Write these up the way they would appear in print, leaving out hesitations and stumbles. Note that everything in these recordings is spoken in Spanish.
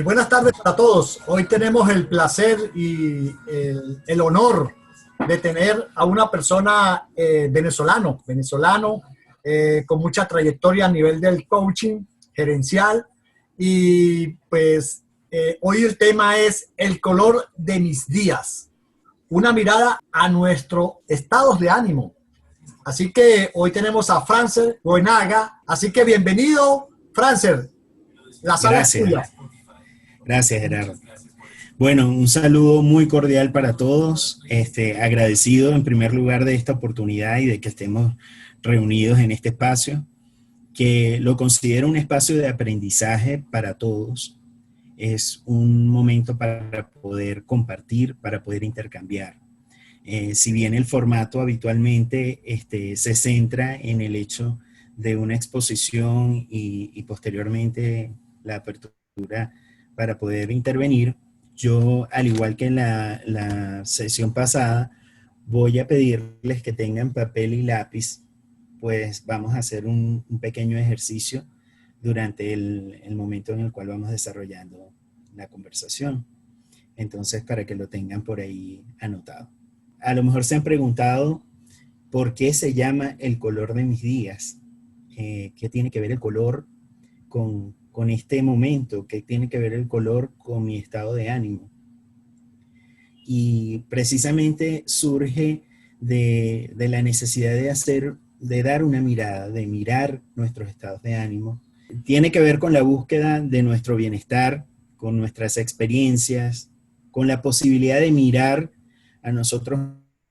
Buenas tardes para todos. Hoy tenemos el placer y el honor de tener a una persona venezolano, con mucha trayectoria a nivel del coaching gerencial. Y pues hoy el tema es el color de mis días, una mirada a nuestros estados de ánimo. Así que hoy tenemos a Francer Goenaga. Así que bienvenido, Francer. La sala es Gracias, tuya. gracias Gerardo. Bueno, un saludo muy cordial para todos. Agradecido en primer lugar de esta oportunidad y de que estemos reunidos en este espacio, que lo considero un espacio de aprendizaje para todos. Es un momento para poder compartir, para poder intercambiar. Si bien el formato habitualmente se centra en el hecho de una exposición y posteriormente la apertura para poder intervenir, yo, al igual que en la sesión pasada, voy a pedirles que tengan papel y lápiz, pues vamos a hacer un pequeño ejercicio durante el momento en el cual vamos desarrollando la conversación. Entonces, para que lo tengan por ahí anotado. A lo mejor se han preguntado por qué se llama el color de mis días. ¿Qué tiene que ver el color con este momento? ¿Qué tiene que ver el color con mi estado de ánimo? Y precisamente surge de la necesidad de dar una mirada, de mirar nuestros estados de ánimo. Tiene que ver con la búsqueda de nuestro bienestar, con nuestras experiencias, con la posibilidad de mirar a nosotros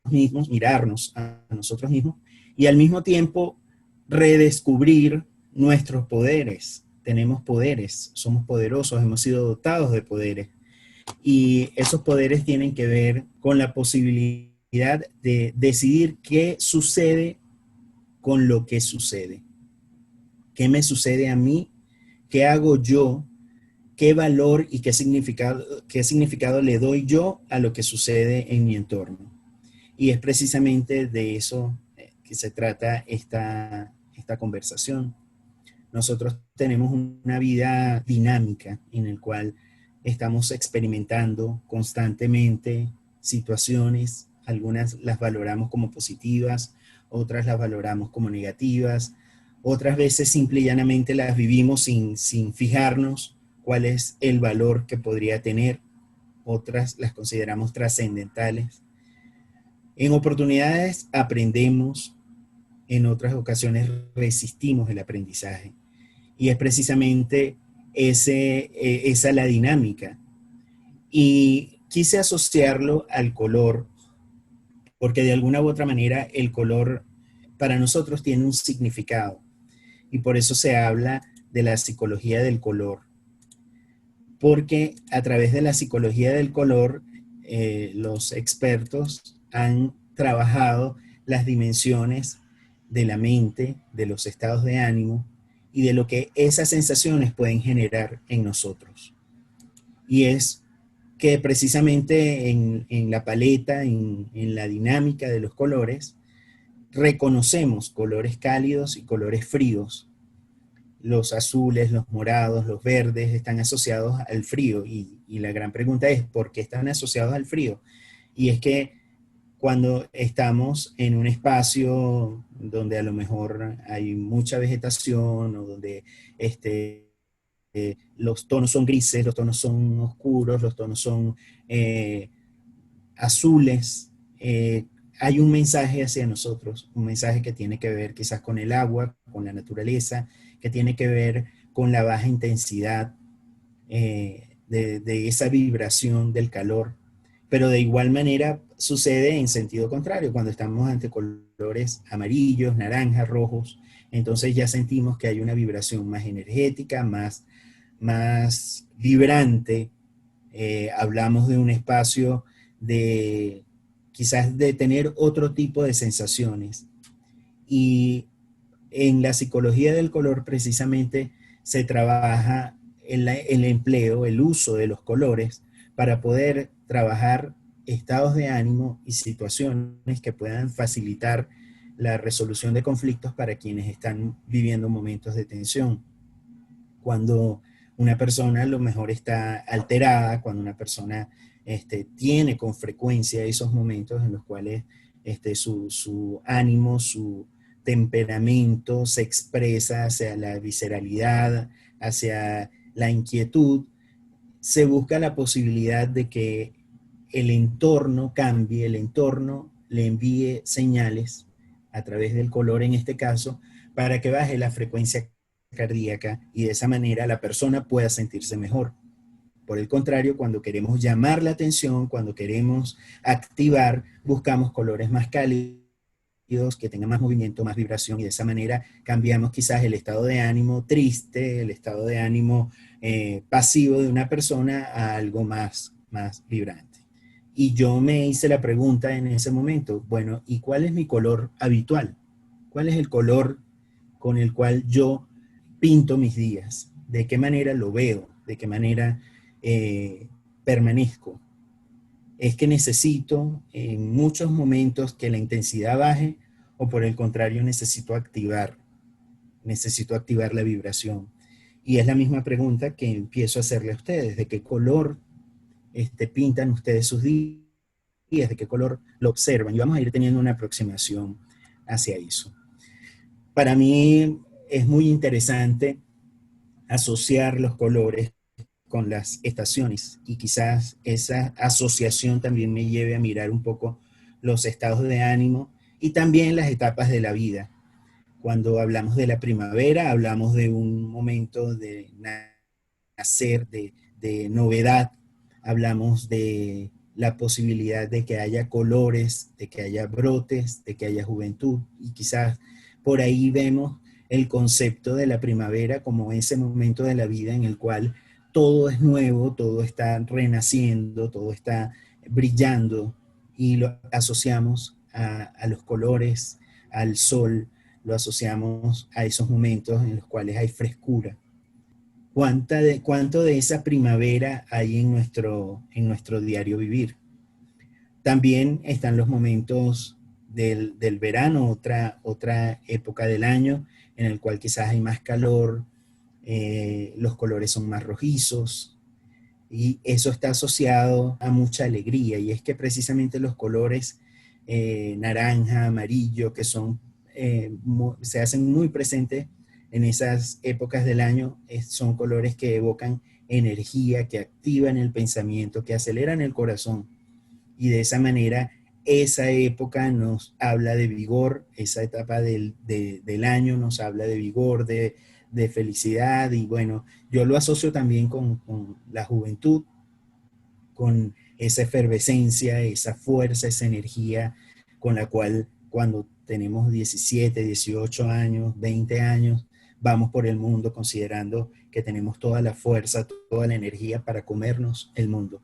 mismos, mirarnos a nosotros mismos y al mismo tiempo redescubrir nuestros poderes. Tenemos poderes, somos poderosos, hemos sido dotados de poderes y esos poderes tienen que ver con la posibilidad de decidir qué sucede con lo que sucede. ¿Qué me sucede a mí? ¿Qué hago yo? ¿Qué valor y qué significado le doy yo a lo que sucede en mi entorno? Y es precisamente de eso que se trata esta conversación. Nosotros tenemos una vida dinámica en la cual estamos experimentando constantemente situaciones, algunas las valoramos como positivas, otras las valoramos como negativas, otras veces simple y llanamente las vivimos sin fijarnos cuál es el valor que podría tener, otras las consideramos trascendentales. En oportunidades aprendemos, en otras ocasiones resistimos el aprendizaje. Y es precisamente esa la dinámica. Y quise asociarlo al color, porque de alguna u otra manera el color para nosotros tiene un significado. Y por eso se habla de la psicología del color. Porque a través de la psicología del color, los expertos han trabajado las dimensiones de la mente, de los estados de ánimo y de lo que esas sensaciones pueden generar en nosotros. Y es que precisamente en la paleta, en la dinámica de los colores, reconocemos colores cálidos y colores fríos. Los azules, los morados, los verdes están asociados al frío y la gran pregunta es ¿por qué están asociados al frío? Y es que cuando estamos en un espacio donde a lo mejor hay mucha vegetación o donde los tonos son grises, los tonos son oscuros, los tonos son azules, hay un mensaje hacia nosotros, un mensaje que tiene que ver quizás con el agua, con la naturaleza, que tiene que ver con la baja intensidad de esa vibración del calor. Pero de igual manera sucede en sentido contrario, cuando estamos ante colores amarillos, naranjas, rojos, entonces ya sentimos que hay una vibración más energética, más vibrante. Hablamos de un espacio de quizás de tener otro tipo de sensaciones. Y en la psicología del color precisamente se trabaja el empleo, el uso de los colores para poder trabajar estados de ánimo y situaciones que puedan facilitar la resolución de conflictos para quienes están viviendo momentos de tensión. Cuando una persona a lo mejor está alterada, cuando una persona tiene con frecuencia esos momentos en los cuales su ánimo, su temperamento se expresa hacia la visceralidad, hacia la inquietud, se busca la posibilidad de que el entorno cambie, el entorno le envíe señales a través del color en este caso, para que baje la frecuencia cardíaca y de esa manera la persona pueda sentirse mejor. Por el contrario, cuando queremos llamar la atención, cuando queremos activar, buscamos colores más cálidos, que tengan más movimiento, más vibración, y de esa manera cambiamos quizás el estado de ánimo triste, el estado de ánimo pasivo de una persona a algo más vibrante. Y yo me hice la pregunta en ese momento, bueno, ¿y cuál es mi color habitual? ¿Cuál es el color con el cual yo pinto mis días? ¿De qué manera lo veo? ¿De qué manera permanezco? ¿Es que necesito en muchos momentos que la intensidad baje, o por el contrario necesito activar la vibración? Y es la misma pregunta que empiezo a hacerle a ustedes: ¿de qué color pintan ustedes sus días? ¿De qué color lo observan? Y vamos a ir teniendo una aproximación hacia eso. Para mí es muy interesante asociar los colores con las estaciones, y quizás esa asociación también me lleve a mirar un poco los estados de ánimo y también las etapas de la vida. Cuando hablamos de la primavera, hablamos de un momento de nacer, de novedad, hablamos de la posibilidad de que haya colores, de que haya brotes, de que haya juventud, y quizás por ahí vemos el concepto de la primavera como ese momento de la vida en el cual todo es nuevo, todo está renaciendo, todo está brillando, y lo asociamos a los colores, al sol, lo asociamos a esos momentos en los cuales hay frescura. ¿Cuánto de esa primavera hay en nuestro diario vivir? También están los momentos del verano, otra época del año en el cual quizás hay más calor, los colores son más rojizos, y eso está asociado a mucha alegría, y es que precisamente los colores naranja, amarillo, que se hacen muy presentes en esas épocas del año, son colores que evocan energía, que activan el pensamiento, que aceleran el corazón, y de esa manera esa época nos habla de vigor, esa etapa del año nos habla de vigor, de felicidad. Y bueno, yo lo asocio también con la juventud, con esa efervescencia, esa fuerza, esa energía con la cual cuando tenemos 17, 18 años, 20 años, vamos por el mundo considerando que tenemos toda la fuerza, toda la energía para comernos el mundo.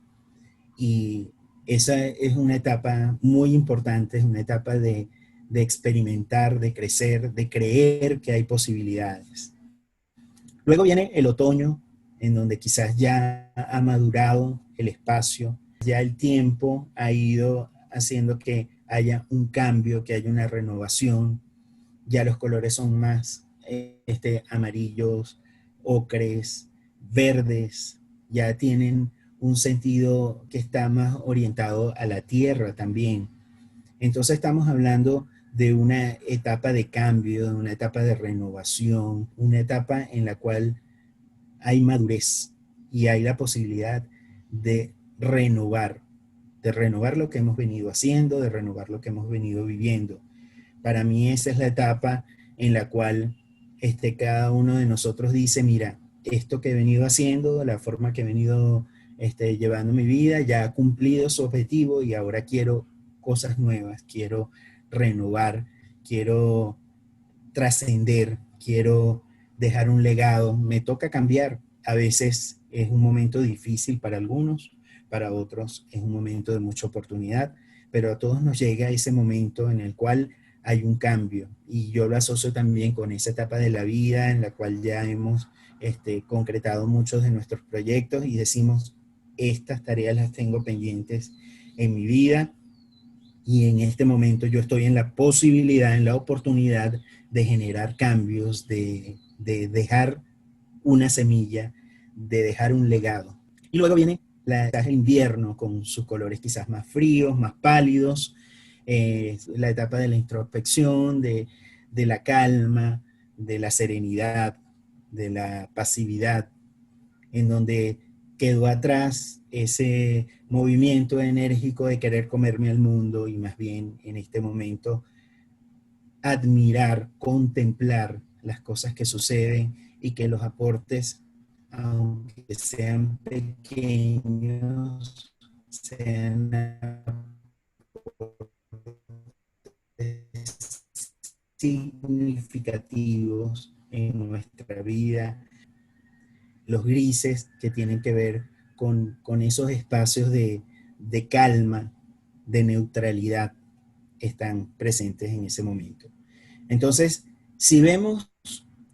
Y esa es una etapa muy importante, es una etapa de experimentar, de crecer, de creer que hay posibilidades. Luego viene el otoño, en donde quizás ya ha madurado el espacio, ya el tiempo ha ido haciendo que haya un cambio, que haya una renovación, ya los colores son más amarillos, ocres, verdes, ya tienen un sentido que está más orientado a la tierra también. Entonces estamos hablando de una etapa de cambio, de una etapa de renovación, una etapa en la cual hay madurez y hay la posibilidad de renovar lo que hemos venido haciendo, de renovar lo que hemos venido viviendo. Para mí esa es la etapa en la cual cada uno de nosotros dice: mira, esto que he venido haciendo, la forma que he venido llevando mi vida, ya ha cumplido su objetivo, y ahora quiero cosas nuevas, quiero renovar, quiero trascender, quiero dejar un legado, me toca cambiar. A veces es un momento difícil para algunos, para otros es un momento de mucha oportunidad, pero a todos nos llega ese momento en el cual hay un cambio, y yo lo asocio también con esa etapa de la vida en la cual ya hemos concretado muchos de nuestros proyectos y decimos: estas tareas las tengo pendientes en mi vida, y en este momento yo estoy en la posibilidad, en la oportunidad de generar cambios, de dejar una semilla, de dejar un legado. Y luego viene el invierno con sus colores quizás más fríos, más pálidos, la etapa de la introspección, de la calma, de la serenidad, de la pasividad, en donde quedó atrás ese movimiento enérgico de querer comerme al mundo y más bien en este momento admirar, contemplar las cosas que suceden y que los aportes, aunque sean pequeños, sean significativos en nuestra vida, los grises que tienen que ver con esos espacios de calma, de neutralidad, están presentes en ese momento. Entonces, si vemos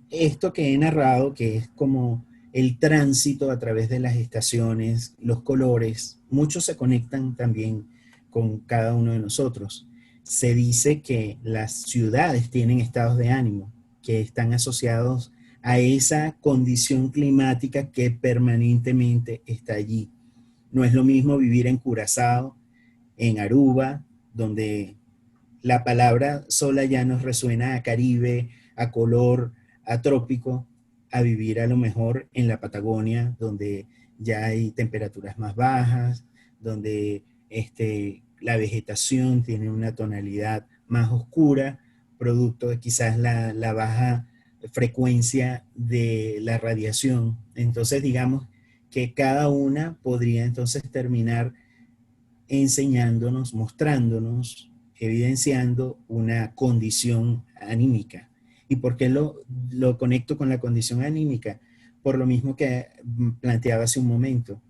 esto que he narrado, que es como el tránsito a través de las estaciones, los colores, muchos se conectan también con cada uno de nosotros. Se dice que las ciudades tienen estados de ánimo que están asociados a esa condición climática que permanentemente está allí. No es lo mismo vivir en Curazao, en Aruba, donde la palabra sola ya nos resuena a Caribe, a color, a trópico, a vivir a lo mejor en la Patagonia, donde ya hay temperaturas más bajas, donde la vegetación tiene una tonalidad más oscura, producto de quizás la baja frecuencia de la radiación. Entonces, digamos que cada una podría entonces terminar enseñándonos, mostrándonos, evidenciando una condición anímica. ¿Y por qué lo conecto con la condición anímica? Por lo mismo que planteaba hace un momento.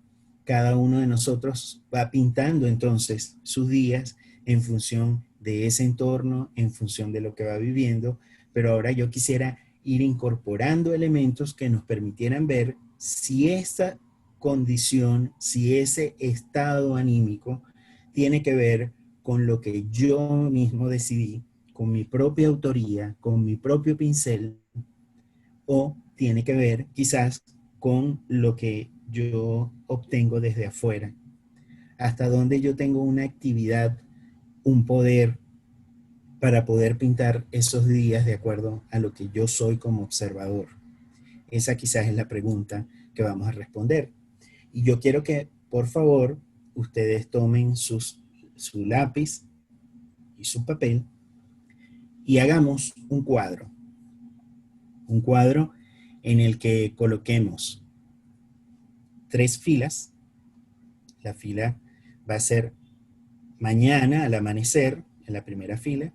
Cada uno de nosotros va pintando entonces sus días en función de ese entorno, en función de lo que va viviendo, pero ahora yo quisiera ir incorporando elementos que nos permitieran ver si esta condición, si ese estado anímico tiene que ver con lo que yo mismo decidí, con mi propia autoría, con mi propio pincel, o tiene que ver quizás con lo que yo obtengo desde afuera, hasta donde yo tengo una actividad, un poder para poder pintar esos días de acuerdo a lo que yo soy como observador. Esa quizás es la pregunta que vamos a responder. Y yo quiero que, por favor, ustedes tomen su lápiz y su papel y hagamos un cuadro en el que coloquemos 3 filas. La fila va a ser mañana al amanecer en la primera fila,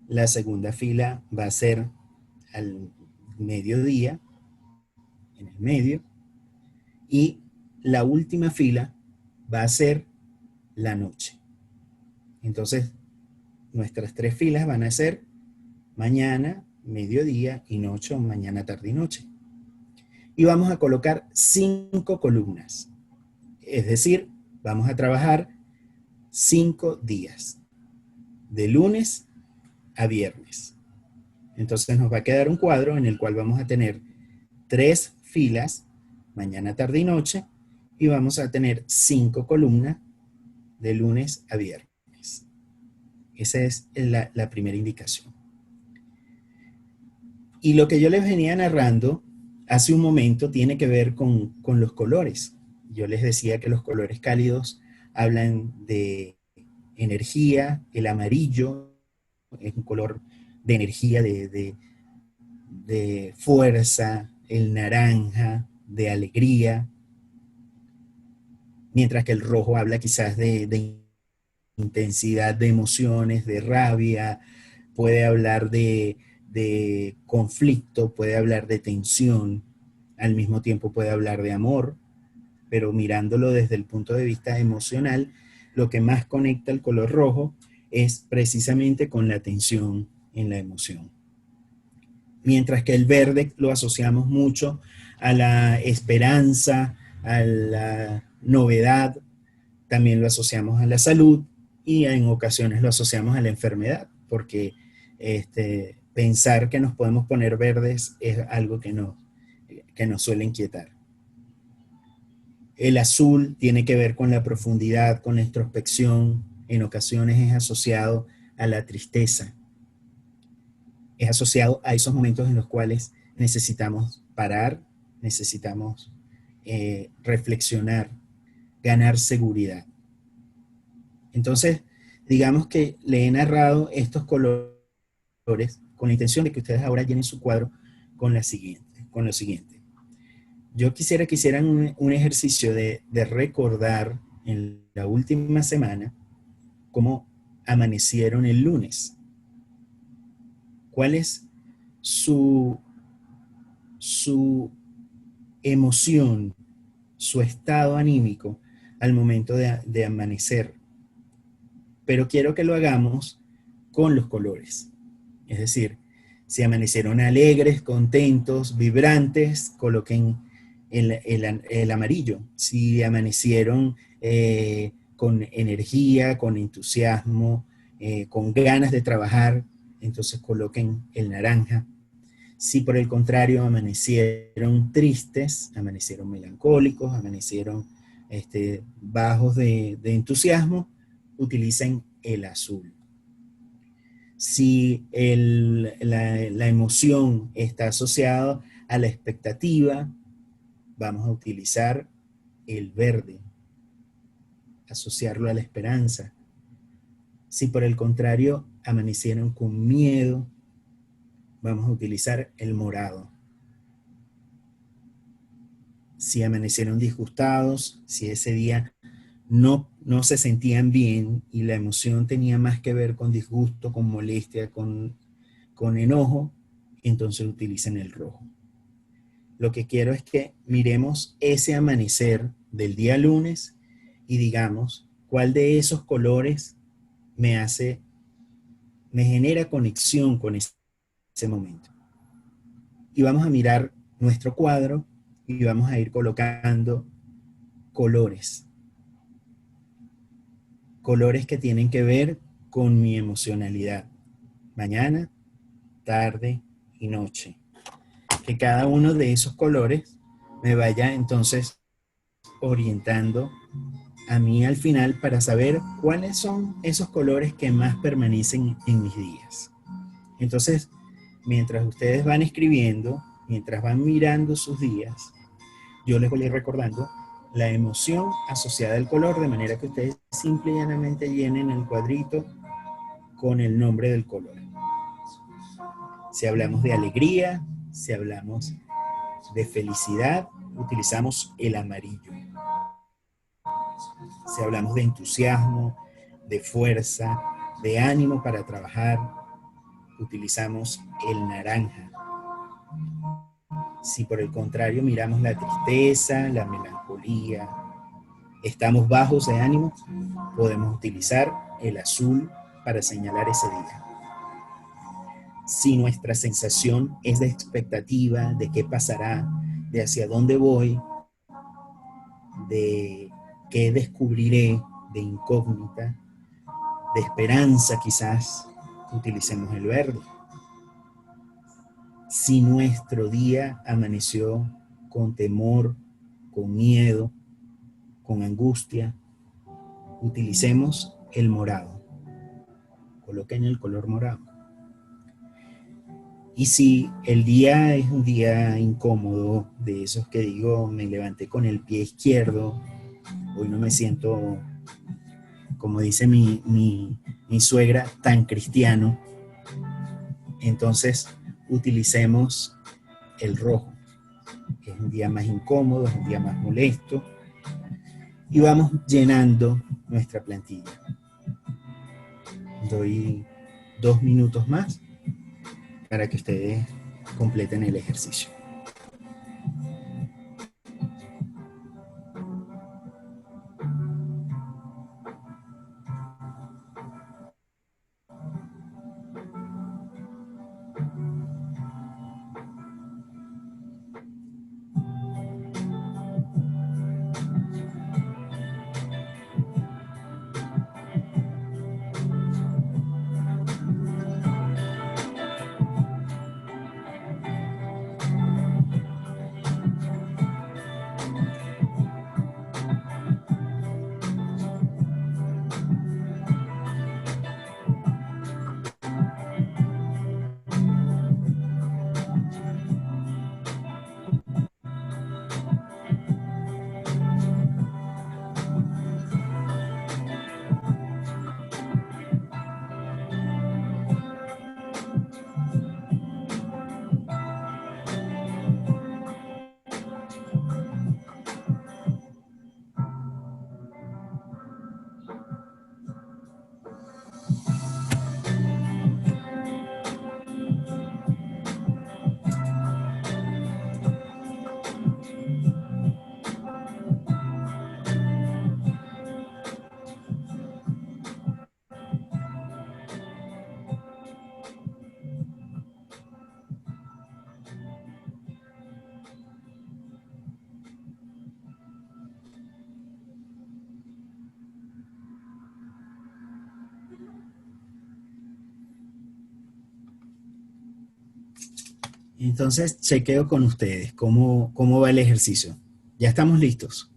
la segunda fila va a ser al mediodía en el medio y la última fila va a ser la noche. Entonces, nuestras 3 filas van a ser mañana, mediodía y noche, o mañana, tarde y noche. Y vamos a colocar 5 columnas. Es decir, vamos a trabajar 5 días, de lunes a viernes. Entonces nos va a quedar un cuadro en el cual vamos a tener 3 filas, mañana, tarde y noche, y vamos a tener 5 columnas de lunes a viernes. Esa es la primera indicación. Y lo que yo les venía narrando hace un momento tiene que ver con los colores. Yo les decía que los colores cálidos hablan de energía, el amarillo es un color de energía, de fuerza, el naranja, de alegría, mientras que el rojo habla quizás de intensidad de emociones, de rabia, puede hablar de conflicto, puede hablar de tensión, al mismo tiempo puede hablar de amor, pero mirándolo desde el punto de vista emocional, lo que más conecta el color rojo es precisamente con la tensión en la emoción. Mientras que el verde lo asociamos mucho a la esperanza, a la novedad, también lo asociamos a la salud y en ocasiones lo asociamos a la enfermedad, porque pensar que nos podemos poner verdes es algo que nos suele inquietar. El azul tiene que ver con la profundidad, con la introspección. En ocasiones es asociado a la tristeza. Es asociado a esos momentos en los cuales necesitamos parar, necesitamos reflexionar, ganar seguridad. Entonces, digamos que le he narrado estos colores con la intención de que ustedes ahora llenen su cuadro con lo siguiente. Yo quisiera que hicieran un ejercicio de recordar en la última semana cómo amanecieron el lunes. ¿Cuál es su emoción, su estado anímico al momento de amanecer? Pero quiero que lo hagamos con los colores. Es decir, si amanecieron alegres, contentos, vibrantes, coloquen el amarillo. Si amanecieron con energía, con entusiasmo, con ganas de trabajar, entonces coloquen el naranja. Si por el contrario amanecieron tristes, amanecieron melancólicos, amanecieron bajos de entusiasmo, utilicen el azul. Si la emoción está asociada a la expectativa, vamos a utilizar el verde, asociarlo a la esperanza. Si por el contrario amanecieron con miedo, vamos a utilizar el morado. Si amanecieron disgustados, si ese día no se sentían bien y la emoción tenía más que ver con disgusto, con molestia, con enojo, entonces utilicen el rojo. Lo que quiero es que miremos ese amanecer del día lunes y digamos cuál de esos colores me genera conexión con ese momento. Y vamos a mirar nuestro cuadro y vamos a ir colocando colores. Colores que tienen que ver con mi emocionalidad. Mañana, tarde y noche. Que cada uno de esos colores me vaya entonces orientando a mí al final para saber cuáles son esos colores que más permanecen en mis días. Entonces, mientras ustedes van escribiendo, mientras van mirando sus días, yo les voy a ir recordando la emoción asociada al color, de manera que ustedes simple y llanamente llenen el cuadrito con el nombre del color. Si hablamos de alegría, si hablamos de felicidad, utilizamos el amarillo. Si hablamos de entusiasmo, de fuerza, de ánimo para trabajar, utilizamos el naranja. Si por el contrario miramos la tristeza, la melancolía, estamos bajos de ánimo, podemos utilizar el azul para señalar ese día. Si nuestra sensación es de expectativa, de qué pasará, de hacia dónde voy, de qué descubriré, de incógnita, de esperanza quizás, utilicemos el verde. Si nuestro día amaneció con temor, con miedo, con angustia, utilicemos el morado. Coloquen el color morado. Y si el día es un día incómodo, de esos que digo, me levanté con el pie izquierdo, hoy no me siento, como dice mi suegra, tan cristiano, entonces utilicemos el rojo. Es un día más incómodo, es un día más molesto, y vamos llenando nuestra plantilla. Doy 2 minutos más para que ustedes completen el ejercicio. Entonces, chequeo con ustedes. ¿Cómo va el ejercicio? ¿Ya estamos listos?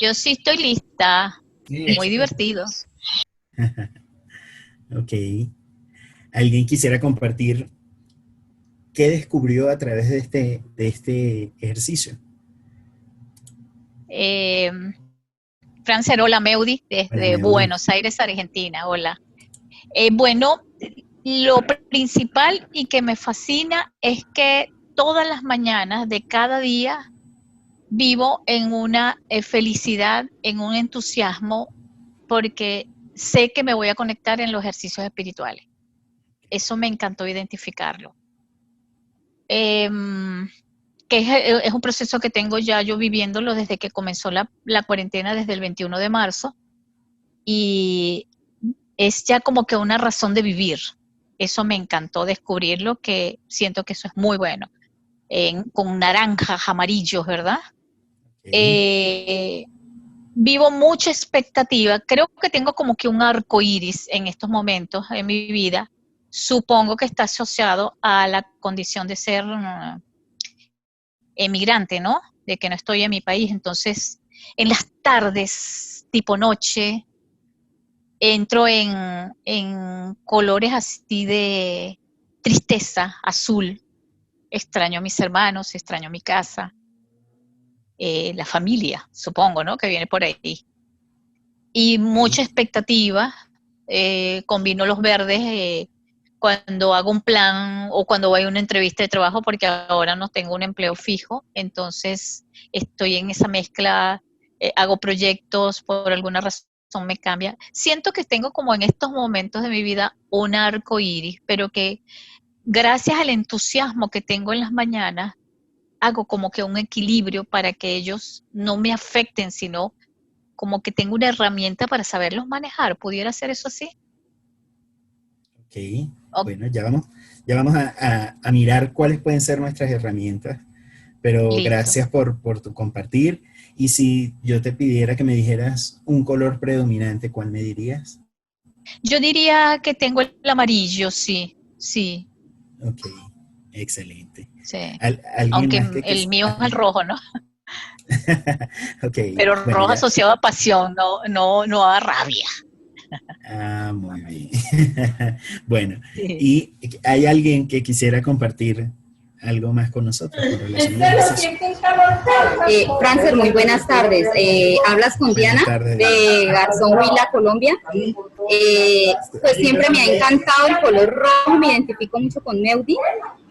Yo sí estoy lista. Sí, Muy divertido. Ok. ¿Alguien quisiera compartir qué descubrió a través de este ejercicio? Eh, Francerola Meudi, Hola, desde Meudi. Buenos Aires, Argentina. Hola. Bueno, lo principal y que me fascina es que todas las mañanas de cada día vivo en una felicidad, en un entusiasmo, porque sé que me voy a conectar en los ejercicios espirituales. Eso me encantó identificarlo. Eh, que es un proceso que tengo ya yo viviéndolo desde que comenzó la cuarentena, desde el 21 de marzo, y es ya como que una razón de vivir. Eso me encantó descubrirlo, que siento que eso es muy bueno. Con naranjas, amarillos, ¿verdad? Ok. Eh, Vivo mucha expectativa. Creo que tengo como que un arco iris en estos momentos en mi vida. Supongo que está asociado a la condición de ser emigrante, ¿no? De que no estoy en mi país. Entonces, en las tardes, tipo noche, entro en colores así de tristeza, azul. Extraño a mis hermanos, extraño mi casa, la familia, supongo, ¿no? Que viene por ahí. Y mucha Ok. expectativa. Combino los verdes cuando hago un plan o cuando voy a una entrevista de trabajo, porque ahora no tengo un empleo fijo, entonces estoy en esa mezcla, hago proyectos, por alguna razón me cambia. Siento que tengo como en estos momentos de mi vida un arco iris, pero que gracias al entusiasmo que tengo en las mañanas, hago como que un equilibrio para que ellos no me afecten, sino como que tengo una herramienta para saberlos manejar. ¿Pudiera ser eso así? Ok. Oh, Bueno, ya vamos a mirar cuáles pueden ser nuestras herramientas, pero listo. gracias por tu compartir. Y si yo te pidiera que me dijeras un color predominante, ¿cuál me dirías? Yo diría que tengo el amarillo, sí, sí, Ok, excelente. sí. ¿Alguien Aunque más que el mío es el Ajá. rojo, ¿no? Ok, Pero bueno, rojo ya. asociado a pasión, no, no, no a rabia. Ah, muy bien. Bueno, Sí. ¿y hay alguien que quisiera compartir algo más con nosotros con relación al ejercicio? Francer, muy buenas tardes. Hablas con Buenas Diana tardes, Diana. de Garzón Huila, Colombia. Pues siempre me ha encantado el color rojo, me identifico mucho con Meudi.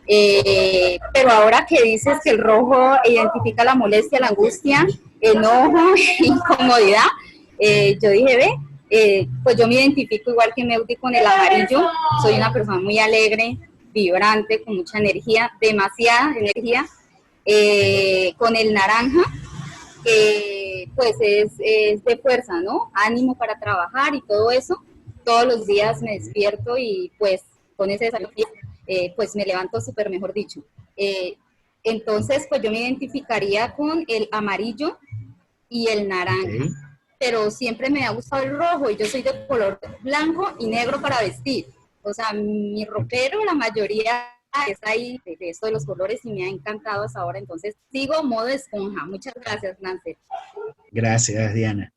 Pero ahora que dices que el rojo identifica la molestia, la angustia, enojo, incomodidad, yo dije, ve, pues yo me identifico igual que Meudi con el amarillo. Soy una persona muy alegre, vibrante, con mucha energía, demasiada energía. Con el naranja, que pues es de fuerza, ¿no? Ánimo para trabajar y todo eso. Todos los días me despierto y pues con ese desafío, pues me levanto súper, mejor dicho. Entonces, pues yo me identificaría con el amarillo y el naranja, Ok. pero siempre me ha gustado el rojo y yo soy de color blanco y negro para vestir. O sea, mi Ok. ropero, la mayoría es ahí de esto de los colores y me ha encantado hasta ahora. Entonces, sigo modo esponja. Muchas gracias, Nancy. Gracias, Diana.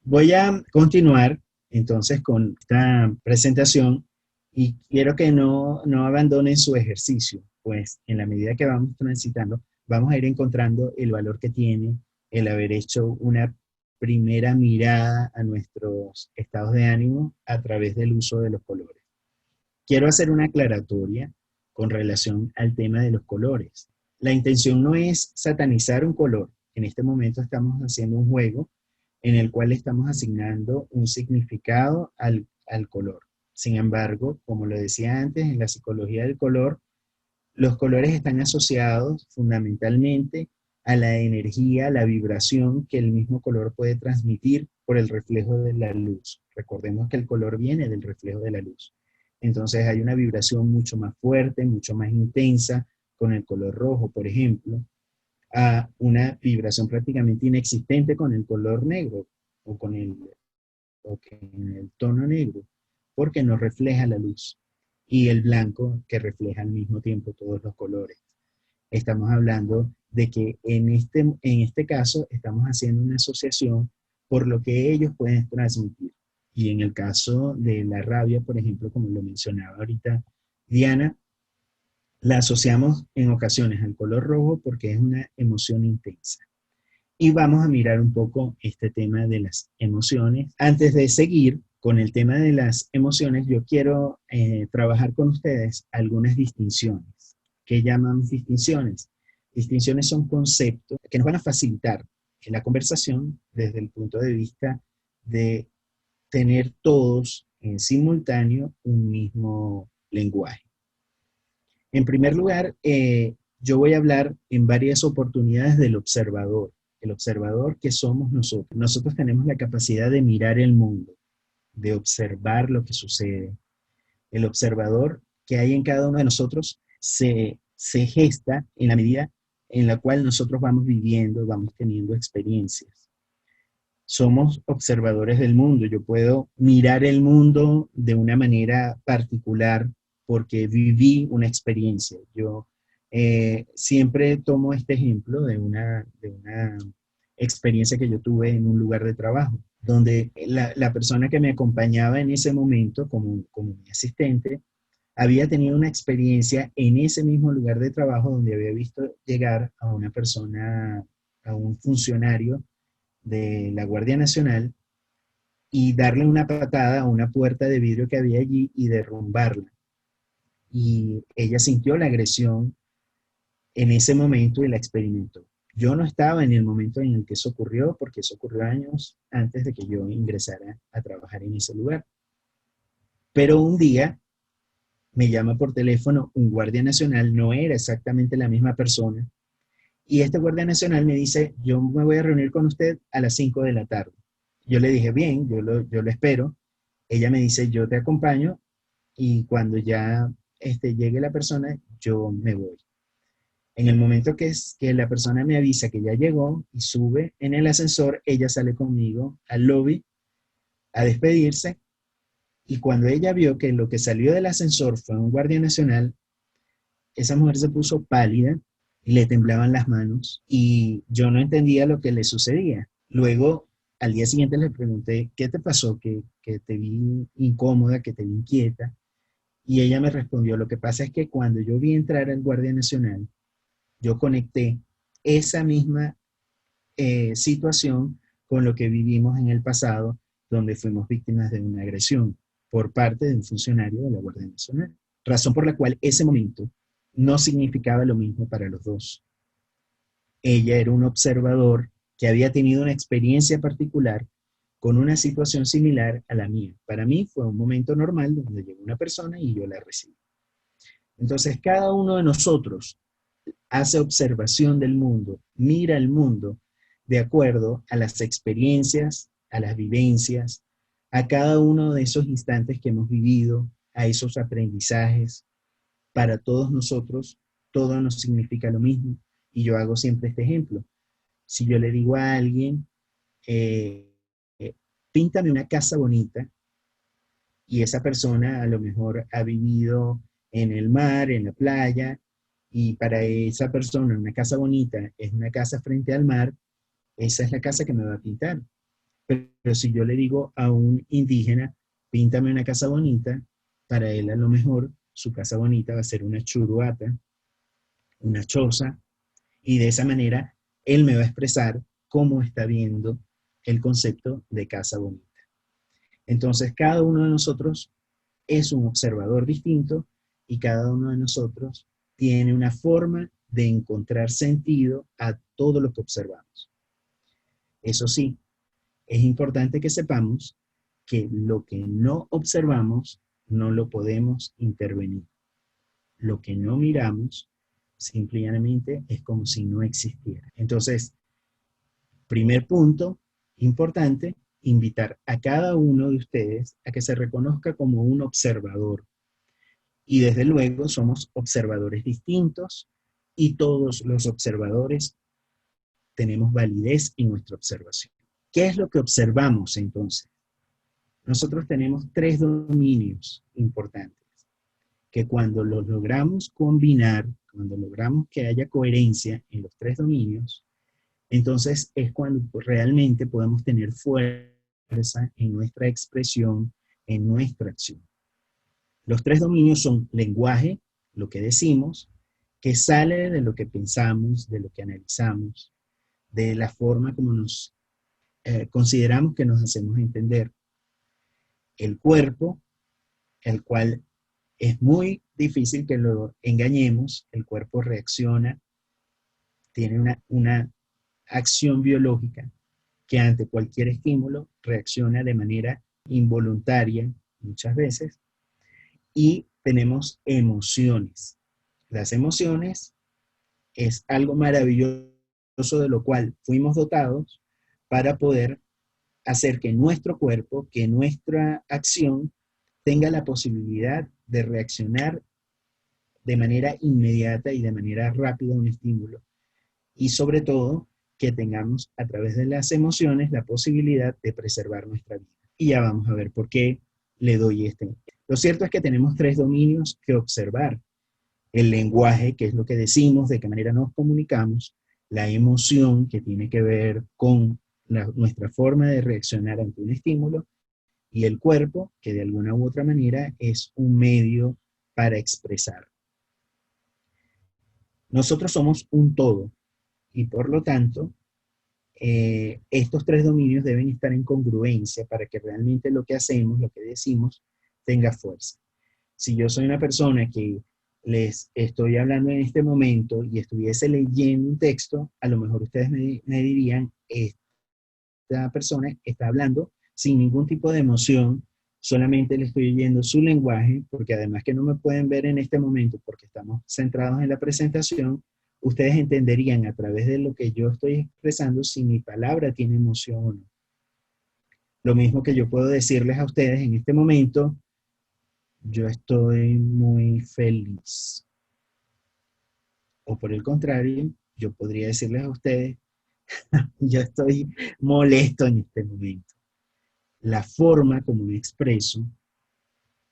Voy a continuar entonces con esta presentación y quiero que no abandonen su ejercicio, pues en la medida que vamos transitando, vamos a ir encontrando el valor que tiene el haber hecho una primera mirada a nuestros estados de ánimo a través del uso de los colores. Quiero hacer una aclaratoria con relación al tema de los colores. La intención no es satanizar un color. En este momento estamos haciendo un juego en el cual estamos asignando un significado al color. Sin embargo, como lo decía antes, en la psicología del color, los colores están asociados fundamentalmente a la energía, a la vibración que el mismo color puede transmitir por el reflejo de la luz. Recordemos que el color viene del reflejo de la luz. Entonces hay una vibración mucho más fuerte, mucho más intensa con el color rojo, por ejemplo, a una vibración prácticamente inexistente con el color negro o con el tono negro, porque no refleja la luz. y el blanco que refleja al mismo tiempo todos los colores. Estamos hablando de que en este caso estamos haciendo una asociación por lo que ellos pueden transmitir. Y en el caso de la rabia, por ejemplo, como lo mencionaba ahorita Diana, la asociamos en ocasiones al color rojo porque es una emoción intensa. Y vamos a mirar un poco este tema de las emociones. Antes de seguir con el tema de las emociones, yo quiero trabajar con ustedes algunas distinciones. ¿Qué llamamos distinciones? Distinciones son conceptos que nos van a facilitar en la conversación desde el punto de vista de tener todos en simultáneo un mismo lenguaje. En primer lugar, yo voy a hablar en varias oportunidades del observador. El observador que somos nosotros. Nosotros tenemos la capacidad de mirar el mundo, de observar lo que sucede. El observador que hay en cada uno de nosotros se gesta en la medida en la cual nosotros vamos viviendo, vamos teniendo experiencias. Somos observadores del mundo. Yo puedo mirar el mundo de una manera particular porque viví una experiencia. Yo siempre tomo este ejemplo de una experiencia que yo tuve en un lugar de trabajo, donde la persona que me acompañaba en ese momento como mi asistente, había tenido una experiencia en ese mismo lugar de trabajo donde había visto llegar a una persona, a un funcionario de la Guardia Nacional y darle una patada a una puerta de vidrio que había allí y derrumbarla. Y ella sintió la agresión en ese momento y la experimentó. Yo no estaba en el momento en el que eso ocurrió, porque eso ocurrió años antes de que yo ingresara a trabajar en ese lugar. Pero un día me llama por teléfono un guardia nacional, no era exactamente la misma persona, y este guardia nacional me dice, yo me voy a reunir con usted a las 5 de la tarde. Yo le dije, bien, yo lo espero. Ella me dice, yo te acompaño, y cuando ya llegue la persona, yo me voy. En el momento que la persona me avisa que ya llegó y sube en el ascensor, ella sale conmigo al lobby a despedirse. Y cuando ella vio que lo que salió del ascensor fue un guardia nacional, esa mujer se puso pálida y le temblaban las manos y yo no entendía lo que le sucedía. Luego, al día siguiente le pregunté, ¿qué te pasó? Que te vi incómoda, que te vi inquieta. Y ella me respondió, lo que pasa es que cuando yo vi entrar al guardia nacional, yo conecté esa misma situación con lo que vivimos en el pasado, donde fuimos víctimas de una agresión por parte de un funcionario de la Guardia Nacional. Razón por la cual ese momento no significaba lo mismo para los dos. Ella era un observador que había tenido una experiencia particular con una situación similar a la mía. Para mí fue un momento normal donde llegó una persona y yo la recibí. Entonces, cada uno de nosotros hace observación del mundo, mira el mundo de acuerdo a las experiencias, a las vivencias, a cada uno de esos instantes que hemos vivido, a esos aprendizajes. Para todos nosotros, todo nos significa lo mismo. Y yo hago siempre este ejemplo. Si yo le digo a alguien, píntame una casa bonita, y esa persona a lo mejor ha vivido en el mar, en la playa, y para esa persona una casa bonita es una casa frente al mar, esa es la casa que me va a pintar. Pero si yo le digo a un indígena, píntame una casa bonita, para él a lo mejor su casa bonita va a ser una churuata, una choza, y de esa manera él me va a expresar cómo está viendo el concepto de casa bonita. Entonces cada uno de nosotros es un observador distinto y cada uno de nosotros tiene una forma de encontrar sentido a todo lo que observamos. Eso sí, es importante que sepamos que lo que no observamos no lo podemos intervenir. Lo que no miramos simplemente es como si no existiera. Entonces, primer punto importante, invitar a cada uno de ustedes a que se reconozca como un observador. Y desde luego somos observadores distintos y todos los observadores tenemos validez en nuestra observación. ¿Qué es lo que observamos entonces? Nosotros tenemos 3 dominios importantes. que cuando los logramos combinar, cuando logramos que haya coherencia en los tres dominios, entonces es cuando realmente podemos tener fuerza en nuestra expresión, en nuestra acción. Los tres dominios son lenguaje, lo que decimos, que sale de lo que pensamos, de lo que analizamos, de la forma como nos consideramos que nos hacemos entender. El cuerpo, el cual es muy difícil que lo engañemos, el cuerpo reacciona, tiene una acción biológica que ante cualquier estímulo reacciona de manera involuntaria muchas veces, y tenemos emociones. Las emociones es algo maravilloso de lo cual fuimos dotados para poder hacer que nuestro cuerpo, que nuestra acción tenga la posibilidad de reaccionar de manera inmediata y de manera rápida a un estímulo. Y sobre todo, que tengamos a través de las emociones la posibilidad de preservar nuestra vida. Y ya vamos a ver por qué le doy este. Lo cierto es que tenemos tres dominios que observar. El lenguaje, que es lo que decimos, de qué manera nos comunicamos. La emoción, que tiene que ver con nuestra forma de reaccionar ante un estímulo. Y el cuerpo, que de alguna u otra manera es un medio para expresar. Nosotros somos un todo. Y por lo tanto, estos tres dominios deben estar en congruencia para que realmente lo que hacemos, lo que decimos, tenga fuerza. Si yo soy una persona que les estoy hablando en este momento y estuviese leyendo un texto, a lo mejor ustedes me dirían, esta persona está hablando sin ningún tipo de emoción, solamente le estoy oyendo su lenguaje, porque además que no me pueden ver en este momento porque estamos centrados en la presentación, ustedes entenderían a través de lo que yo estoy expresando si mi palabra tiene emoción o no. Lo mismo que yo puedo decirles a ustedes en este momento, yo estoy muy feliz. O por el contrario, yo podría decirles a ustedes, yo estoy molesto en este momento. La forma como me expreso,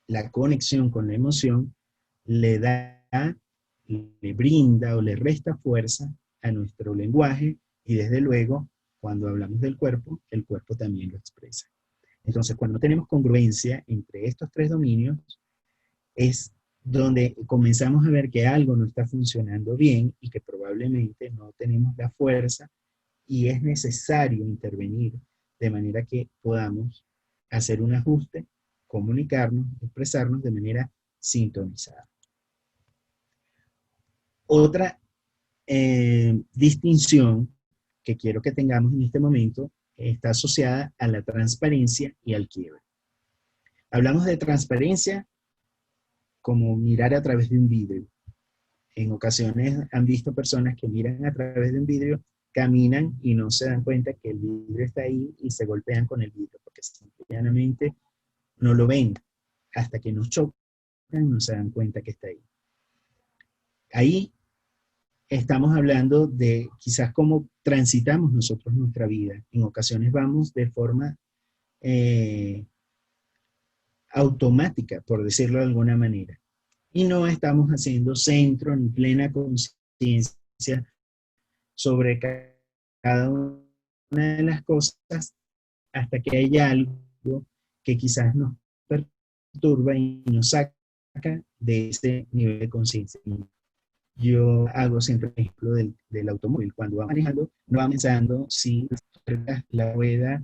la conexión con la emoción, le brinda o le resta fuerza a nuestro lenguaje y desde luego, cuando hablamos del cuerpo, el cuerpo también lo expresa. Entonces, cuando tenemos congruencia entre estos tres dominios, es donde comenzamos a ver que algo no está funcionando bien y que probablemente no tenemos la fuerza y es necesario intervenir de manera que podamos hacer un ajuste, comunicarnos, expresarnos de manera sintonizada. Otra distinción que quiero que tengamos en este momento está asociada a la transparencia y al quiebre. Hablamos de transparencia como mirar a través de un vidrio. En ocasiones han visto personas que miran a través de un vidrio, caminan y no se dan cuenta que el vidrio está ahí y se golpean con el vidrio porque simplemente no lo ven. Hasta que nos chocan no se dan cuenta que está ahí. Ahí estamos hablando de quizás cómo transitamos nosotros nuestra vida. En ocasiones vamos de forma automática, por decirlo de alguna manera. Y no estamos haciendo centro ni plena conciencia sobre cada una de las cosas hasta que haya algo que quizás nos perturba y nos saca de ese nivel de conciencia. Yo hago siempre el ejemplo del automóvil. Cuando va manejando, no va pensando si la rueda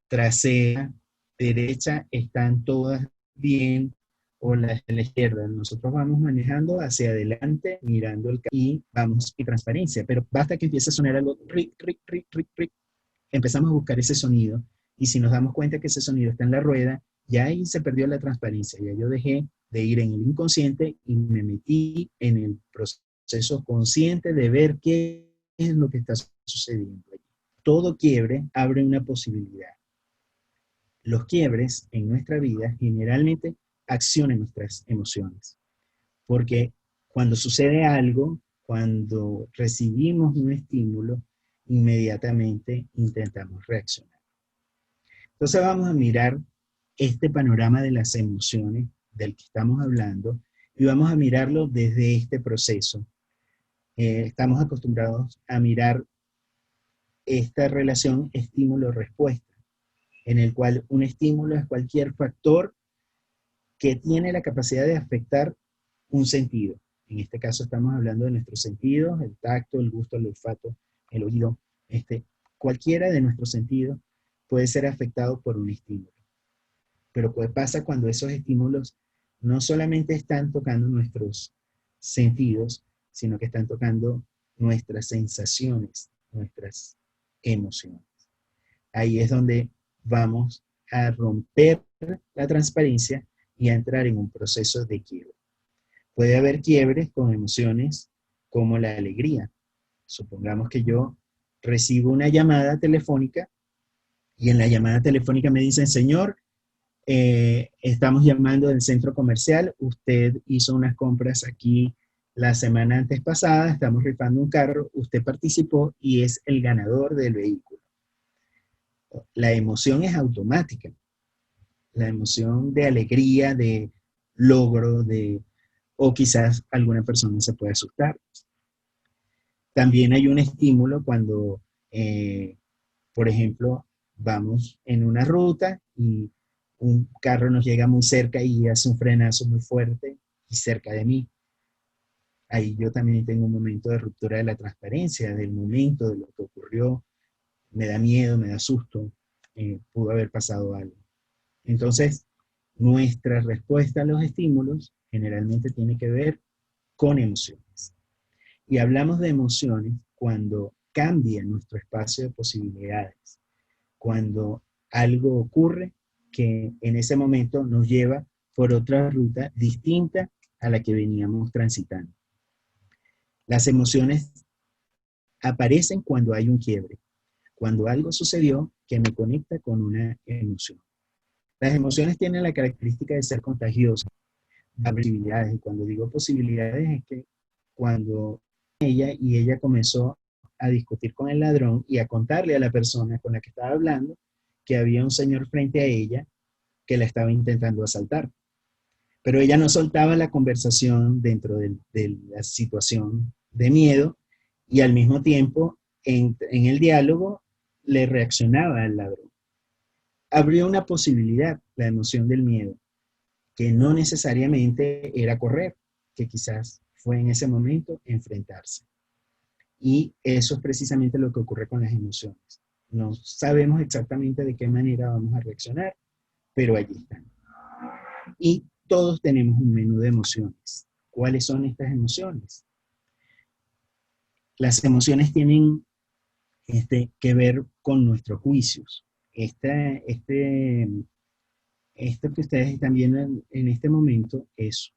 trasera, derecha, están todas bien o la de la izquierda. Nosotros vamos manejando hacia adelante, mirando el camino y vamos en transparencia. Pero basta que empiece a sonar algo, ric, ric, ric, ric, ric. Empezamos a buscar ese sonido y si nos damos cuenta que ese sonido está en la rueda, ya ahí se perdió la transparencia. Ya yo dejé de ir en el inconsciente y me metí en el proceso consciente de ver qué es lo que está sucediendo allí. Todo quiebre abre una posibilidad. Los quiebres en nuestra vida generalmente accionan nuestras emociones. Porque cuando sucede algo, cuando recibimos un estímulo, inmediatamente intentamos reaccionar. Entonces vamos a mirar este panorama de las emociones del que estamos hablando y vamos a mirarlo desde este proceso. Estamos acostumbrados a mirar esta relación estímulo-respuesta, en el cual un estímulo es cualquier factor que tiene la capacidad de afectar un sentido. En este caso estamos hablando de nuestros sentidos, el tacto, el gusto, el olfato, el oído. Cualquiera de nuestros sentidos puede ser afectado por un estímulo. Pero ¿qué pasa cuando esos estímulos no solamente están tocando nuestros sentidos, sino que están tocando nuestras sensaciones, nuestras emociones? Ahí es donde vamos a romper la transparencia y a entrar en un proceso de quiebre. Puede haber quiebres con emociones como la alegría. Supongamos que yo recibo una llamada telefónica y en la llamada telefónica me dicen, señor, estamos llamando del centro comercial, usted hizo unas compras aquí la semana antes pasada, estamos rifando un carro, usted participó y es el ganador del vehículo. La emoción es automática. La emoción de alegría, de logro, o quizás alguna persona se puede asustar. También hay un estímulo cuando, por ejemplo, vamos en una ruta y un carro nos llega muy cerca y hace un frenazo muy fuerte y cerca de mí. Ahí yo también tengo un momento de ruptura de la transparencia, del momento, de lo que ocurrió. Me da miedo, me da susto, pudo haber pasado algo. Entonces, nuestra respuesta a los estímulos generalmente tiene que ver con emociones. Y hablamos de emociones cuando cambia nuestro espacio de posibilidades, cuando algo ocurre que en ese momento nos lleva por otra ruta distinta a la que veníamos transitando. Las emociones aparecen cuando hay un quiebre, cuando algo sucedió que me conecta con una emoción. Las emociones tienen la característica de ser contagiosas, de posibilidades, y cuando digo posibilidades es que cuando ella comenzó a discutir con el ladrón y a contarle a la persona con la que estaba hablando que había un señor frente a ella que la estaba intentando asaltar. Pero ella no soltaba la conversación dentro de la situación de miedo y al mismo tiempo en el diálogo le reaccionaba al ladrón. Abrió una posibilidad, la emoción del miedo, que no necesariamente era correr, que quizás fue en ese momento enfrentarse. Y eso es precisamente lo que ocurre con las emociones. No sabemos exactamente de qué manera vamos a reaccionar, pero allí están. Y todos tenemos un menú de emociones. ¿Cuáles son estas emociones? Las emociones tienen que ver con nuestros juicios. Esto que ustedes están viendo en este momento es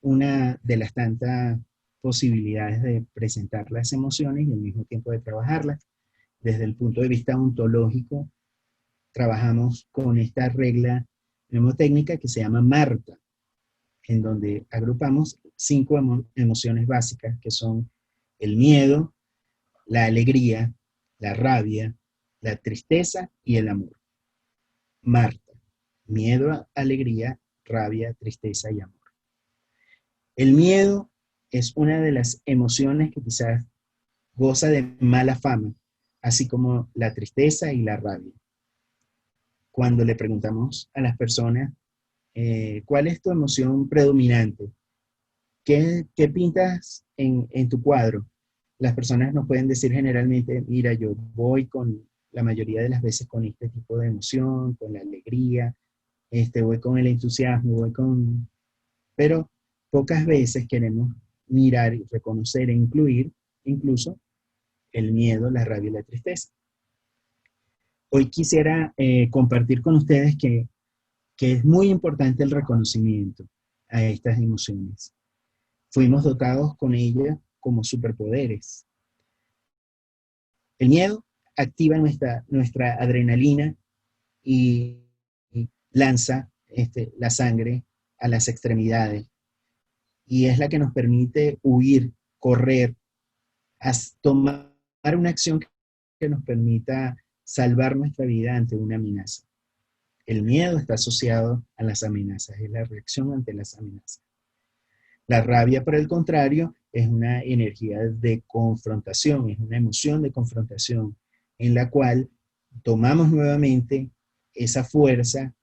una de las tantas posibilidades de presentar las emociones y al mismo tiempo de trabajarlas. Desde el punto de vista ontológico, trabajamos con esta regla mnemotécnica que se llama MARTA, en donde agrupamos 5 emociones básicas, que son el miedo, la alegría, la rabia, la tristeza y el amor. MARTA: miedo, alegría, rabia, tristeza y amor. El miedo es una de las emociones que quizás goza de mala fama, así como la tristeza y la rabia. Cuando le preguntamos a las personas, ¿cuál es tu emoción predominante? ¿Qué pintas en tu cuadro? Las personas nos pueden decir generalmente, mira, yo voy con la mayoría de las veces con este tipo de emoción, con la alegría, voy con el entusiasmo, pero pocas veces queremos mirar y reconocer e incluir incluso el miedo, la rabia y la tristeza. Hoy quisiera compartir con ustedes que es muy importante el reconocimiento a estas emociones. Fuimos dotados con ellas como superpoderes. El miedo activa nuestra adrenalina y lanza la sangre a las extremidades. Y es la que nos permite huir, correr, tomar una acción que nos permita salvar nuestra vida ante una amenaza. El miedo está asociado a las amenazas, es la reacción ante las amenazas. La rabia, por el contrario, es una energía de confrontación, es una emoción de confrontación en la cual tomamos nuevamente esa fuerza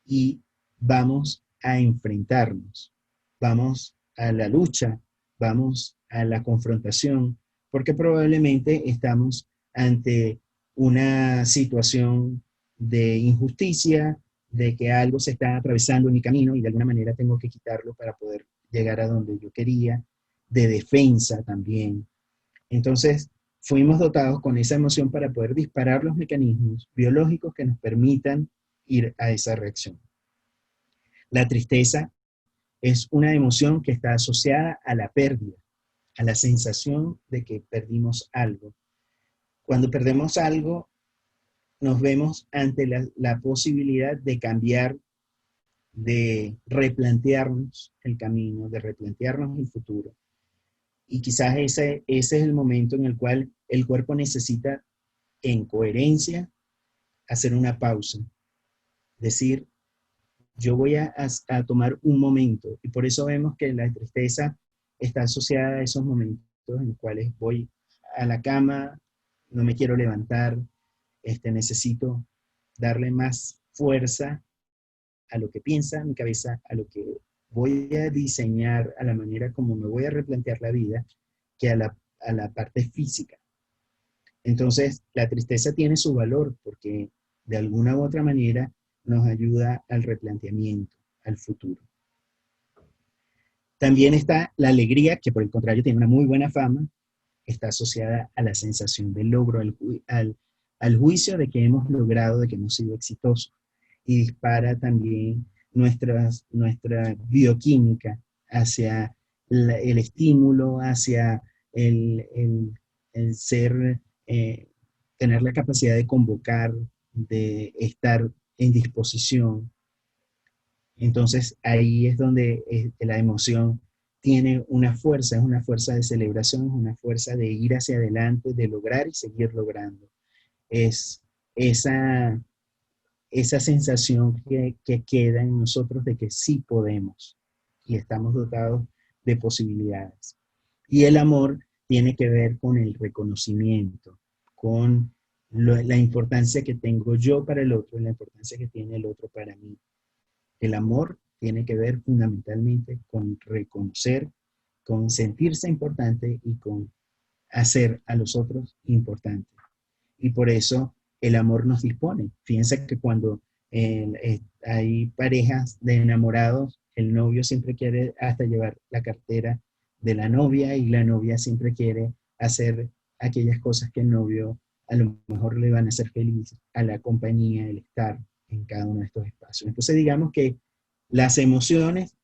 y vamos a enfrentarnos, vamos a la lucha, vamos a la confrontación, porque probablemente estamos ante una situación de injusticia, de que algo se está atravesando en mi camino y de alguna manera tengo que quitarlo para poder llegar a donde yo quería, de defensa también. Entonces, fuimos dotados con esa emoción para poder disparar los mecanismos biológicos que nos permitan ir a esa reacción. La tristeza es una emoción que está asociada a la pérdida, a la sensación de que perdimos algo. Cuando perdemos algo, nos vemos ante la posibilidad de cambiar, de replantearnos el camino, de replantearnos el futuro. Y quizás ese es el momento en el cual el cuerpo necesita, en coherencia, hacer una pausa. Decir, yo voy a tomar un momento. Y por eso vemos que la tristeza está asociada a esos momentos en los cuales voy a la cama, no me quiero levantar, necesito darle más fuerza a lo que piensa mi cabeza, a lo que voy a diseñar, a la manera como me voy a replantear la vida, que a la parte física. Entonces, la tristeza tiene su valor porque de alguna u otra manera nos ayuda al replanteamiento, al futuro. También está la alegría, que por el contrario tiene una muy buena fama, está asociada a la sensación de logro, al juicio de que hemos logrado, de que hemos sido exitosos. Y dispara también nuestra bioquímica hacia el estímulo, hacia el ser, tener la capacidad de convocar, de estar en disposición. Entonces ahí es donde la emoción tiene una fuerza, es una fuerza de celebración, es una fuerza de ir hacia adelante, de lograr y seguir logrando. Es esa sensación que queda en nosotros de que sí podemos y estamos dotados de posibilidades. Y el amor tiene que ver con el reconocimiento, con la importancia que tengo yo para el otro y la importancia que tiene el otro para mí. El amor tiene que ver fundamentalmente con reconocer, con sentirse importante y con hacer a los otros importantes. Y por eso el amor nos dispone. Fíjense que cuando hay parejas de enamorados, el novio siempre quiere hasta llevar la cartera de la novia y la novia siempre quiere hacer aquellas cosas que el novio a lo mejor le van a hacer feliz, a la compañía, el estar en cada uno de estos espacios. Entonces digamos que las emociones,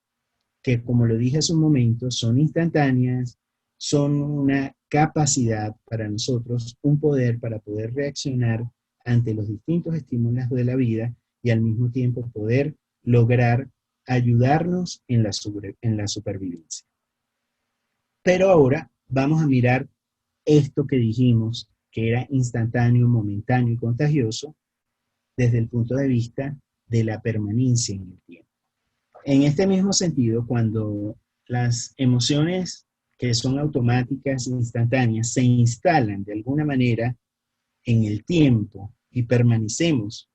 que como lo dije hace un momento, son instantáneas, son una capacidad para nosotros, un poder para poder reaccionar ante los distintos estímulos de la vida y al mismo tiempo poder lograr ayudarnos en la supervivencia. Pero ahora vamos a mirar esto que dijimos, que era instantáneo, momentáneo y contagioso, desde el punto de vista de la permanencia en el tiempo. En este mismo sentido, cuando las emociones que son automáticas e instantáneas se instalan de alguna manera en el tiempo y permanecemos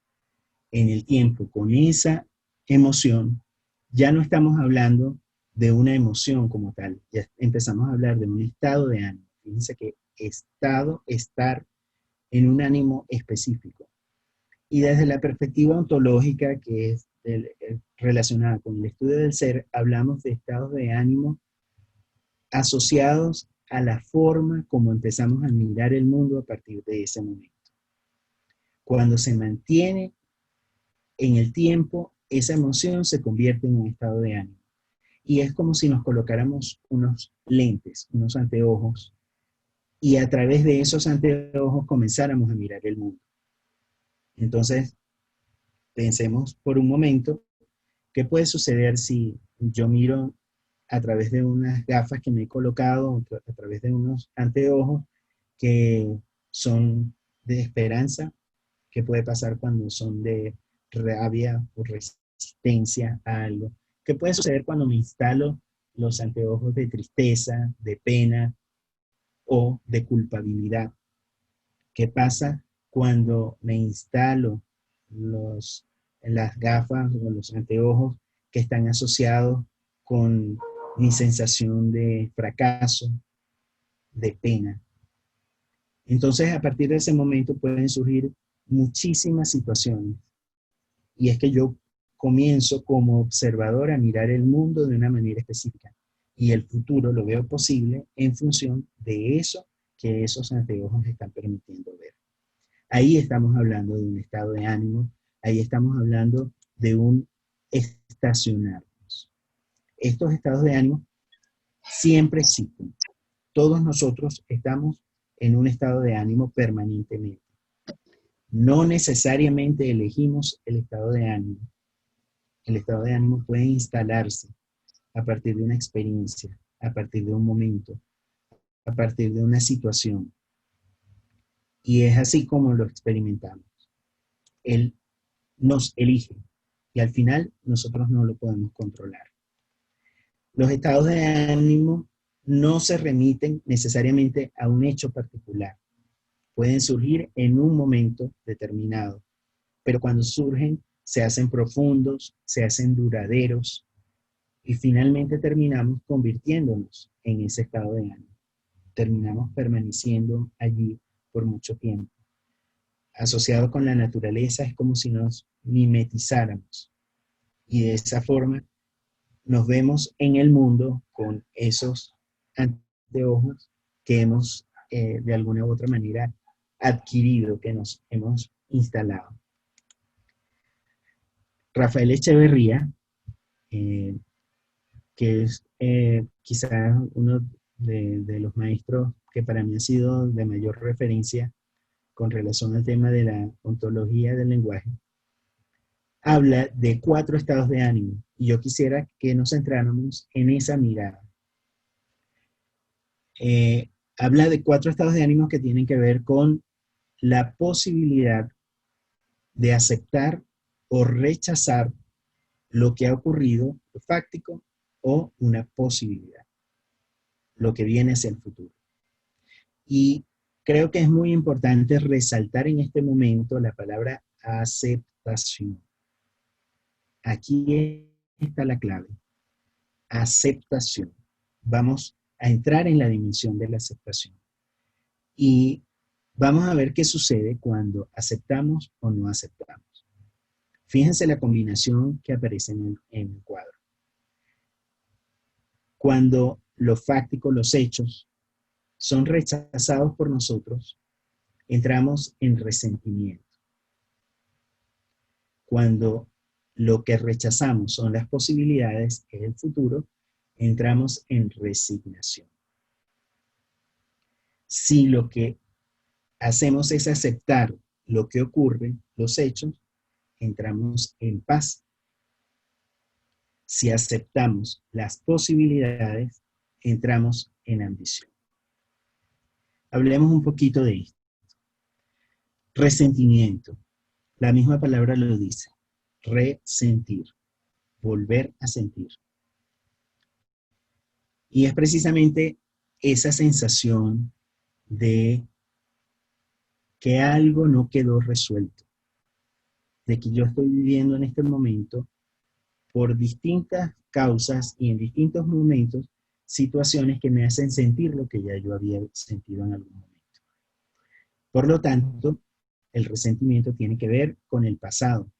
en el tiempo con esa emoción, ya no estamos hablando de una emoción como tal, ya empezamos a hablar de un estado de ánimo. Fíjense que estar en un ánimo específico. Y desde la perspectiva ontológica, que es relacionada con el estudio del ser, hablamos de estados de ánimo asociados a la forma como empezamos a mirar el mundo a partir de ese momento. Cuando se mantiene en el tiempo, esa emoción se convierte en un estado de ánimo. Y es como si nos colocáramos unos lentes, unos anteojos, y a través de esos anteojos comenzáramos a mirar el mundo. Entonces, pensemos por un momento, ¿qué puede suceder si yo miro a través de unas gafas que me he colocado, a través de unos anteojos que son de esperanza? ¿Qué puede pasar cuando son de rabia o resistencia a algo? ¿Qué puede suceder cuando me instalo los anteojos de tristeza, de pena o de culpabilidad. ¿Qué pasa cuando me instalo las gafas o los anteojos que están asociados con mi sensación de fracaso, de pena? Entonces, a partir de ese momento pueden surgir muchísimas situaciones. Y es que yo comienzo como observador a mirar el mundo de una manera específica. Y el futuro lo veo posible en función de eso que esos anteojos están permitiendo ver. Ahí estamos hablando de un estado de ánimo, ahí estamos hablando de un estacionarnos. Estos estados de ánimo siempre existen. Todos nosotros estamos en un estado de ánimo permanentemente. No necesariamente elegimos el estado de ánimo. El estado de ánimo puede instalarse a partir de una experiencia, a partir de un momento, a partir de una situación. Y es así como lo experimentamos. Él nos elige y al final nosotros no lo podemos controlar. Los estados de ánimo no se remiten necesariamente a un hecho particular. Pueden surgir en un momento determinado, pero cuando surgen se hacen profundos, se hacen duraderos y finalmente terminamos convirtiéndonos en ese estado de ánimo. Terminamos permaneciendo allí por mucho tiempo. Asociado con la naturaleza es como si nos mimetizáramos y de esa forma nos vemos en el mundo con esos anteojos que hemos de alguna u otra manera adquirido, que nos hemos instalado. Rafael Echeverría, que es quizás uno de los maestros que para mí ha sido de mayor referencia con relación al tema de la ontología del lenguaje, habla de 4 estados de ánimo, y yo quisiera que nos centráramos en esa mirada. Habla de 4 estados de ánimo que tienen que ver con la posibilidad de aceptar o rechazar lo que ha ocurrido, lo fáctico, o una posibilidad, lo que viene hacia el futuro. Y creo que es muy importante resaltar en este momento la palabra aceptación. Aquí está la clave. Aceptación. Vamos a entrar en la dimensión de la aceptación. Y vamos a ver qué sucede cuando aceptamos o no aceptamos. Fíjense la combinación que aparece en el cuadro. Cuando lo fáctico, los hechos, son rechazados por nosotros, entramos en resentimiento. Cuando lo que rechazamos son las posibilidades, que es el futuro, entramos en resignación. Si lo que hacemos es aceptar lo que ocurre, los hechos, entramos en paz. Si aceptamos las posibilidades, entramos en ambición. Hablemos un poquito de esto. Resentimiento. La misma palabra lo dice. Resentir. Volver a sentir. Y es precisamente esa sensación de que algo no quedó resuelto. De que yo estoy viviendo en este momento por distintas causas y en distintos momentos situaciones que me hacen sentir lo que ya yo había sentido en algún momento. Por lo tanto, el resentimiento tiene que ver con el pasado.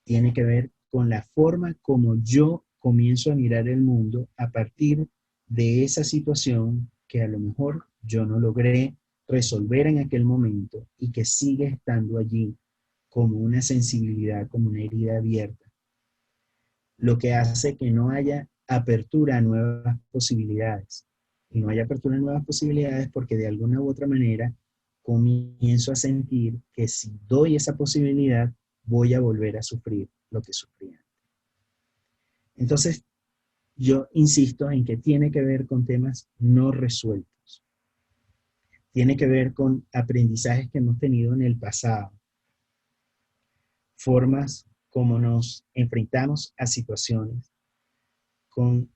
Tiene que ver con la forma como yo comienzo a mirar el mundo a partir de esa situación que a lo mejor yo no logré resolver en aquel momento y que sigue estando allí como una sensibilidad, como una herida abierta. Lo que hace que no haya apertura a nuevas posibilidades. Y no haya apertura a nuevas posibilidades porque de alguna u otra manera comienzo a sentir que si doy esa posibilidad, voy a volver a sufrir lo que sufrí antes. Entonces, yo insisto en que tiene que ver con temas no resueltos. Tiene que ver con aprendizajes que hemos tenido en el pasado. Formas como nos enfrentamos a situaciones, con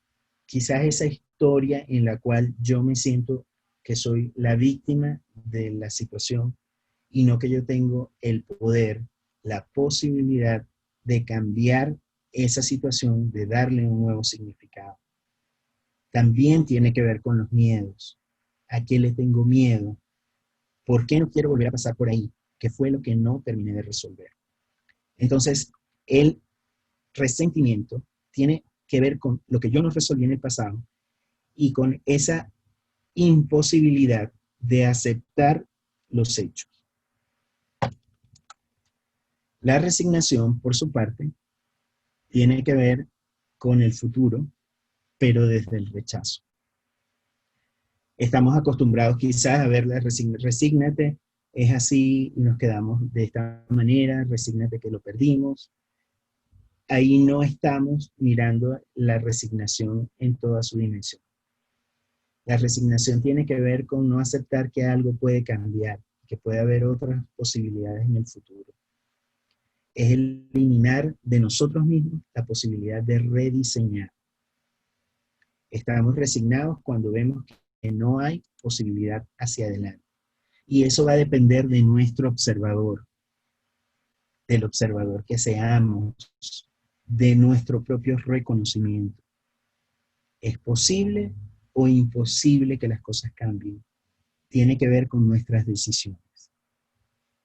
quizás esa historia en la cual yo me siento que soy la víctima de la situación y no que yo tengo el poder, la posibilidad de cambiar esa situación, de darle un nuevo significado. También tiene que ver con los miedos. ¿A qué le tengo miedo? ¿Por qué no quiero volver a pasar por ahí? ¿Qué fue lo que no terminé de resolver? Entonces, el resentimiento tiene que ver con lo que yo no resolví en el pasado y con esa imposibilidad de aceptar los hechos. La resignación, por su parte, tiene que ver con el futuro, pero desde el rechazo. Estamos acostumbrados quizás a ver la resígnate, es así y nos quedamos de esta manera, resígnate que lo perdimos. Ahí no estamos mirando la resignación en toda su dimensión. La resignación tiene que ver con no aceptar que algo puede cambiar, que puede haber otras posibilidades en el futuro. Es eliminar de nosotros mismos la posibilidad de rediseñar. Estamos resignados cuando vemos que no hay posibilidad hacia adelante. Y eso va a depender de nuestro observador, del observador que seamos, de nuestro propio reconocimiento. ¿Es posible o imposible que las cosas cambien? Tiene que ver con nuestras decisiones.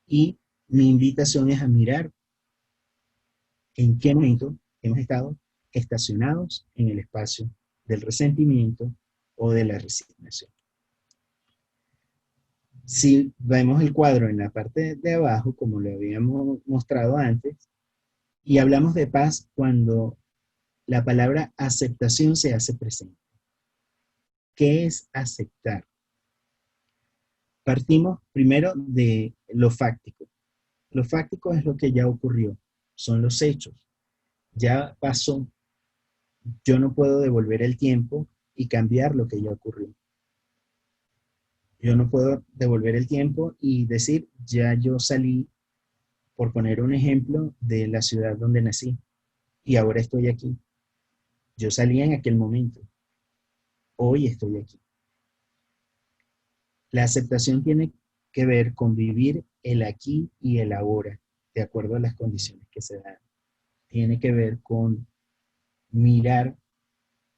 Y mi invitación es a mirar en qué momento hemos estado estacionados en el espacio del resentimiento o de la resignación. Si vemos el cuadro en la parte de abajo, como lo habíamos mostrado antes, y hablamos de paz cuando la palabra aceptación se hace presente. ¿Qué es aceptar? Partimos primero de lo fáctico. Lo fáctico es lo que ya ocurrió, son los hechos. Ya pasó. Yo no puedo devolver el tiempo y cambiar lo que ya ocurrió. Yo no puedo devolver el tiempo y decir, ya yo salí, por poner un ejemplo, de la ciudad donde nací y ahora estoy aquí. Yo salí en aquel momento. Hoy estoy aquí. La aceptación tiene que ver con vivir el aquí y el ahora, de acuerdo a las condiciones que se dan. Tiene que ver con mirar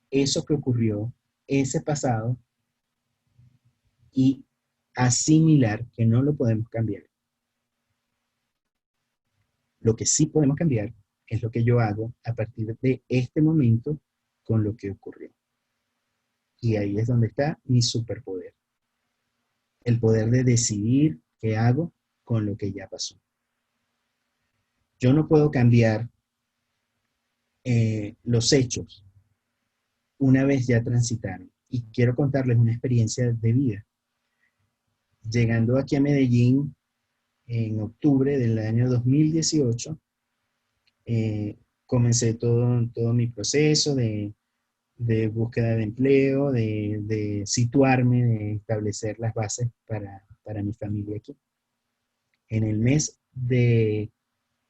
eso que ocurrió, ese pasado, y asimilar que no lo podemos cambiar. Lo que sí podemos cambiar es lo que yo hago a partir de este momento con lo que ocurrió. Y ahí es donde está mi superpoder. El poder de decidir qué hago con lo que ya pasó. Yo no puedo cambiar los hechos una vez ya transitaron. Y quiero contarles una experiencia de vida. Llegando aquí a Medellín en octubre del año 2018, comencé todo mi proceso de búsqueda de empleo, de situarme, de establecer las bases para mi familia aquí. En el mes de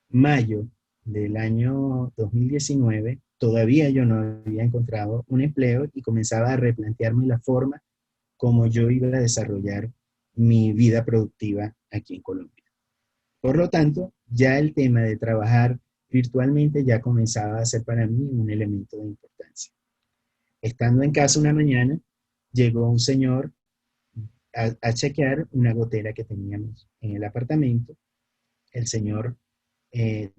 mayo del año 2019, todavía yo no había encontrado un empleo y comenzaba a replantearme la forma como yo iba a desarrollar mi vida productiva aquí en Colombia. Por lo tanto, ya el tema de trabajar virtualmente ya comenzaba a ser para mí un elemento de Estando en casa una mañana, llegó un señor a chequear una gotera que teníamos en el apartamento. El señor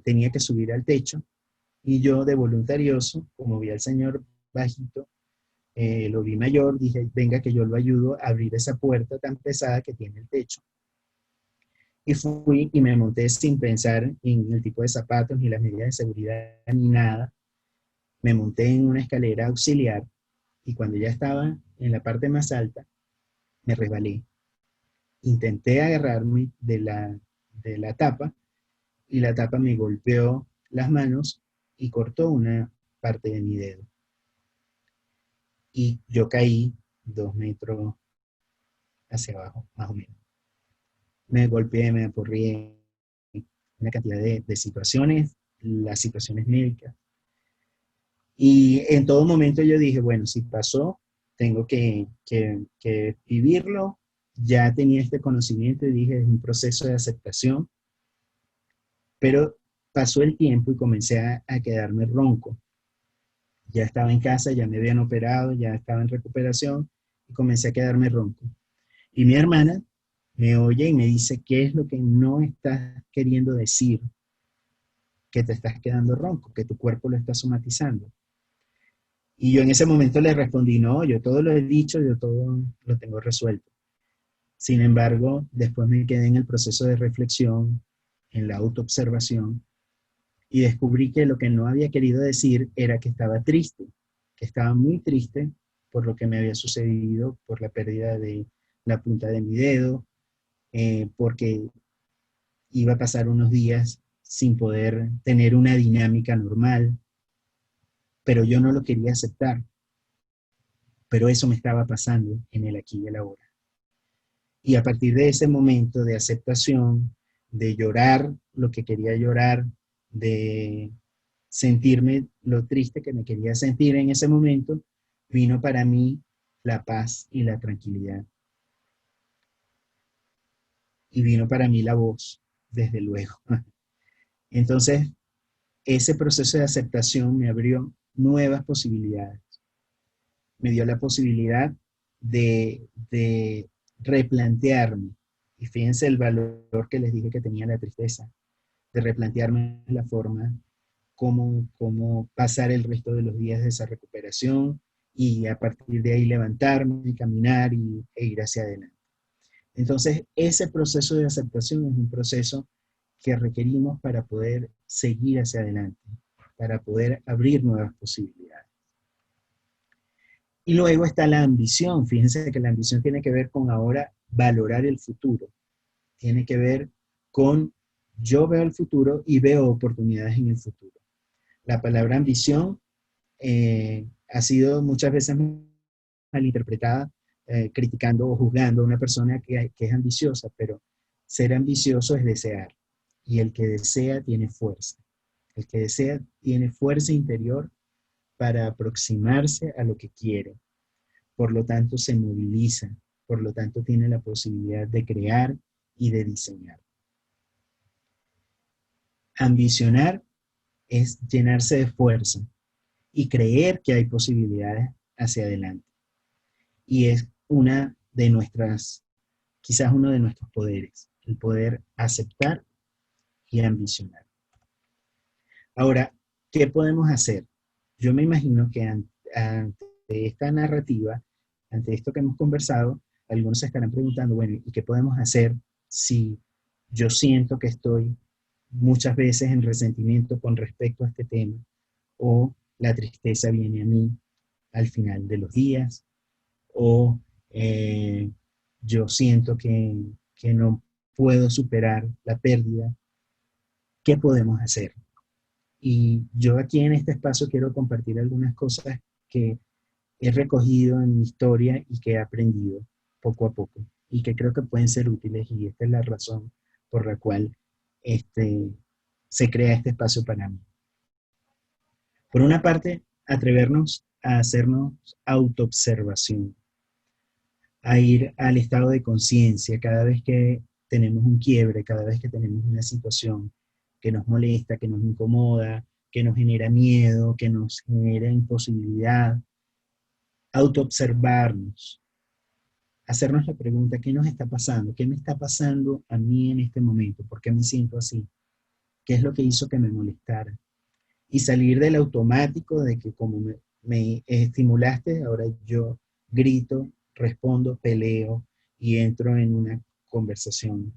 tenía que subir al techo y yo de voluntarioso, como vi al señor bajito, lo vi mayor, dije, venga que yo lo ayudo a abrir esa puerta tan pesada que tiene el techo. Y fui y me monté sin pensar en el tipo de zapatos, ni las medidas de seguridad, ni nada. Me monté en una escalera auxiliar y cuando ya estaba en la parte más alta, me resbalé. Intenté agarrarme de la tapa y la tapa me golpeó las manos y cortó una parte de mi dedo. Y yo caí 2 metros hacia abajo, más o menos. Me golpeé, me aporreé, una cantidad de situaciones, las situaciones médicas. Y en todo momento yo dije, bueno, si pasó, tengo que vivirlo. Ya tenía este conocimiento y dije, es un proceso de aceptación, pero pasó el tiempo y comencé a quedarme ronco. Ya estaba en casa, ya me habían operado, ya estaba en recuperación y comencé a quedarme ronco. Y mi hermana me oye y me dice, ¿qué es lo que no estás queriendo decir? Que te estás quedando ronco, que tu cuerpo lo está somatizando. Y yo en ese momento le respondí, no, yo todo lo he dicho, yo todo lo tengo resuelto. Sin embargo, después me quedé en el proceso de reflexión, en la autoobservación, y descubrí que lo que no había querido decir era que estaba triste, que estaba muy triste por lo que me había sucedido, por la pérdida de la punta de mi dedo, porque iba a pasar unos días sin poder tener una dinámica normal, pero yo no lo quería aceptar. Pero eso me estaba pasando en el aquí y el ahora. Y a partir de ese momento de aceptación, de llorar lo que quería llorar, de sentirme lo triste que me quería sentir en ese momento, vino para mí la paz y la tranquilidad. Y vino para mí la voz, desde luego. Entonces, ese proceso de aceptación me abrió nuevas posibilidades. Me dio la posibilidad de replantearme, y fíjense el valor que les dije que tenía la tristeza, de replantearme la forma, cómo pasar el resto de los días de esa recuperación y a partir de ahí levantarme, caminar e ir hacia adelante. Entonces, ese proceso de aceptación es un proceso que requerimos para poder seguir hacia adelante, para poder abrir nuevas posibilidades. Y luego está la ambición. Fíjense que la ambición tiene que ver con ahora valorar el futuro. Tiene que ver con yo veo el futuro y veo oportunidades en el futuro. La palabra ambición ha sido muchas veces malinterpretada, criticando o juzgando a una persona que es ambiciosa, pero ser ambicioso es desear. Y el que desea tiene fuerza. El que desea tiene fuerza interior para aproximarse a lo que quiere. Por lo tanto, se moviliza. Por lo tanto, tiene la posibilidad de crear y de diseñar. Ambicionar es llenarse de fuerza y creer que hay posibilidades hacia adelante. Y es una de nuestras, quizás uno de nuestros poderes, el poder aceptar y ambicionar. Ahora, ¿qué podemos hacer? Yo me imagino que ante esta narrativa, ante esto que hemos conversado, algunos se estarán preguntando, bueno, ¿y qué podemos hacer si yo siento que estoy muchas veces en resentimiento con respecto a este tema, o la tristeza viene a mí al final de los días, o yo siento que no puedo superar la pérdida? ¿Qué podemos hacer? Y yo aquí en este espacio quiero compartir algunas cosas que he recogido en mi historia y que he aprendido poco a poco y que creo que pueden ser útiles, y esta es la razón por la cual se crea este espacio para mí. Por una parte, atrevernos a hacernos autoobservación, a ir al estado de conciencia cada vez que tenemos un quiebre, cada vez que tenemos una situación que nos molesta, que nos incomoda, que nos genera miedo, que nos genera imposibilidad. Autoobservarnos, hacernos la pregunta, ¿qué nos está pasando? ¿Qué me está pasando a mí en este momento? ¿Por qué me siento así? ¿Qué es lo que hizo que me molestara? Y salir del automático de que como me estimulaste, ahora yo grito, respondo, peleo y entro en una conversación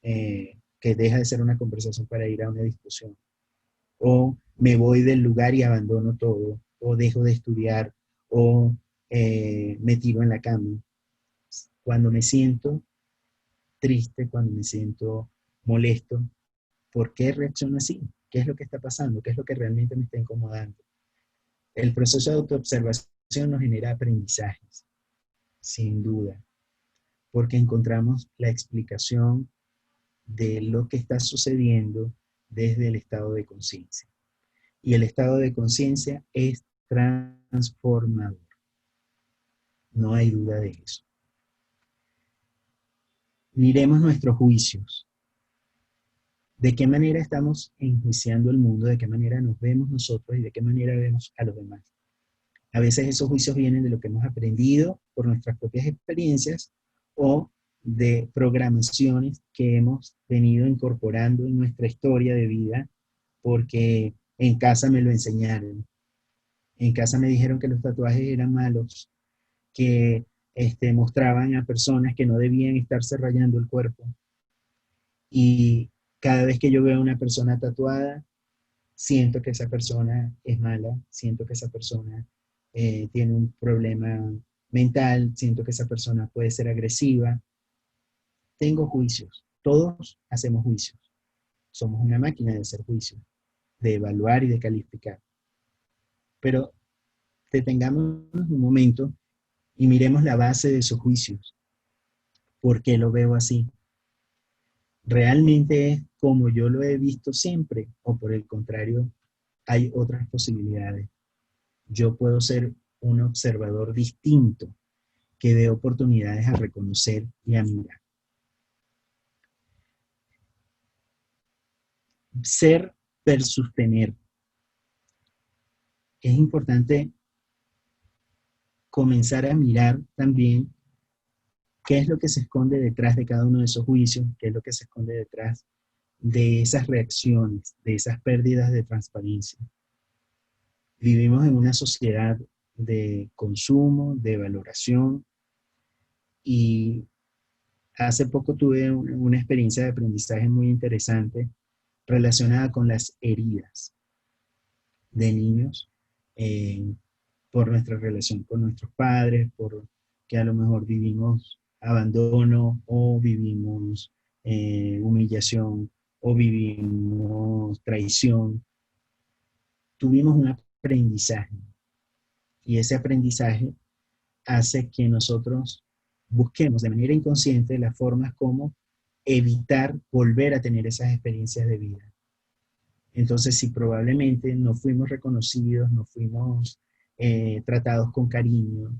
que deja de ser una conversación para ir a una discusión. O me voy del lugar y abandono todo, o dejo de estudiar, o me tiro en la cama. Cuando me siento triste, cuando me siento molesto, ¿por qué reacciono así? ¿Qué es lo que está pasando? ¿Qué es lo que realmente me está incomodando? El proceso de autoobservación nos genera aprendizajes, sin duda, porque encontramos la explicación de lo que está sucediendo desde el estado de conciencia. y el estado de conciencia es transformador. No hay duda de eso. Miremos nuestros juicios. ¿De qué manera estamos enjuiciando el mundo? ¿De qué manera nos vemos nosotros y de qué manera vemos a los demás? A veces esos juicios vienen de lo que hemos aprendido por nuestras propias experiencias o de programaciones que hemos venido incorporando en nuestra historia de vida porque en casa me lo enseñaron. En casa me dijeron que los tatuajes eran malos, que mostraban a personas que no debían estarse rayando el cuerpo. Y cada vez que yo veo a una persona tatuada, siento que esa persona es mala, siento que esa persona tiene un problema mental, siento que esa persona puede ser agresiva. Tengo juicios, todos hacemos juicios. Somos una máquina de hacer juicios, de evaluar y de calificar. Pero detengamos un momento y miremos la base de esos juicios. ¿Por qué lo veo así? ¿Realmente es como yo lo he visto siempre? ¿O por el contrario, hay otras posibilidades? Yo puedo ser un observador distinto que dé oportunidades a reconocer y a mirar. Ser versus tener. Es importante comenzar a mirar también qué es lo que se esconde detrás de cada uno de esos juicios, qué es lo que se esconde detrás de esas reacciones, de esas pérdidas de transparencia. Vivimos en una sociedad de consumo, de valoración, y hace poco tuve una experiencia de aprendizaje muy interesante relacionada con las heridas de niños por nuestra relación con nuestros padres, por que a lo mejor vivimos abandono o vivimos humillación o vivimos traición. Tuvimos un aprendizaje y ese aprendizaje hace que nosotros busquemos de manera inconsciente las formas como evitar volver a tener esas experiencias de vida. Entonces, si probablemente no fuimos reconocidos, no fuimos tratados con cariño,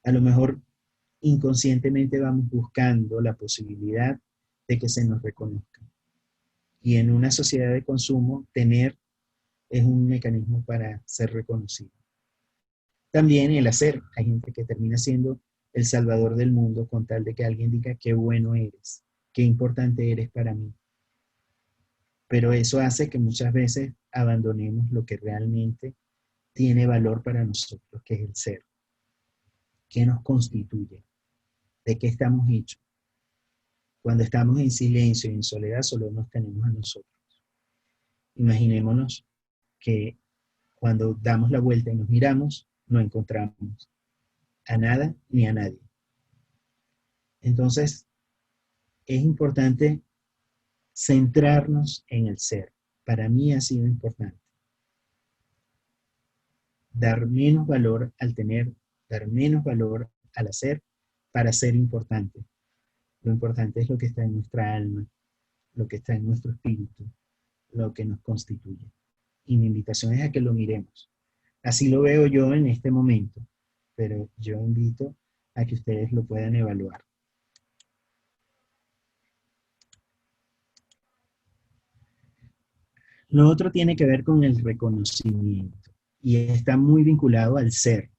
a lo mejor inconscientemente vamos buscando la posibilidad de que se nos reconozca. Y en una sociedad de consumo, tener es un mecanismo para ser reconocido. También el hacer. Hay gente que termina siendo el salvador del mundo con tal de que alguien diga qué bueno eres, qué importante eres para mí. Pero eso hace que muchas veces abandonemos lo que realmente tiene valor para nosotros, que es el ser. ¿Qué nos constituye? ¿De qué estamos hechos? Cuando estamos en silencio y en soledad, solo nos tenemos a nosotros. Imaginémonos que cuando damos la vuelta y nos miramos, no encontramos a nada ni a nadie. Entonces, es importante centrarnos en el ser. Para mí ha sido importante. Dar menos valor al tener, dar menos valor al hacer para ser importante. Lo importante es lo que está en nuestra alma, lo que está en nuestro espíritu, lo que nos constituye. Y mi invitación es a que lo miremos. Así lo veo yo en este momento, pero yo invito a que ustedes lo puedan evaluar. Lo otro tiene que ver con el reconocimiento y está muy vinculado al ser.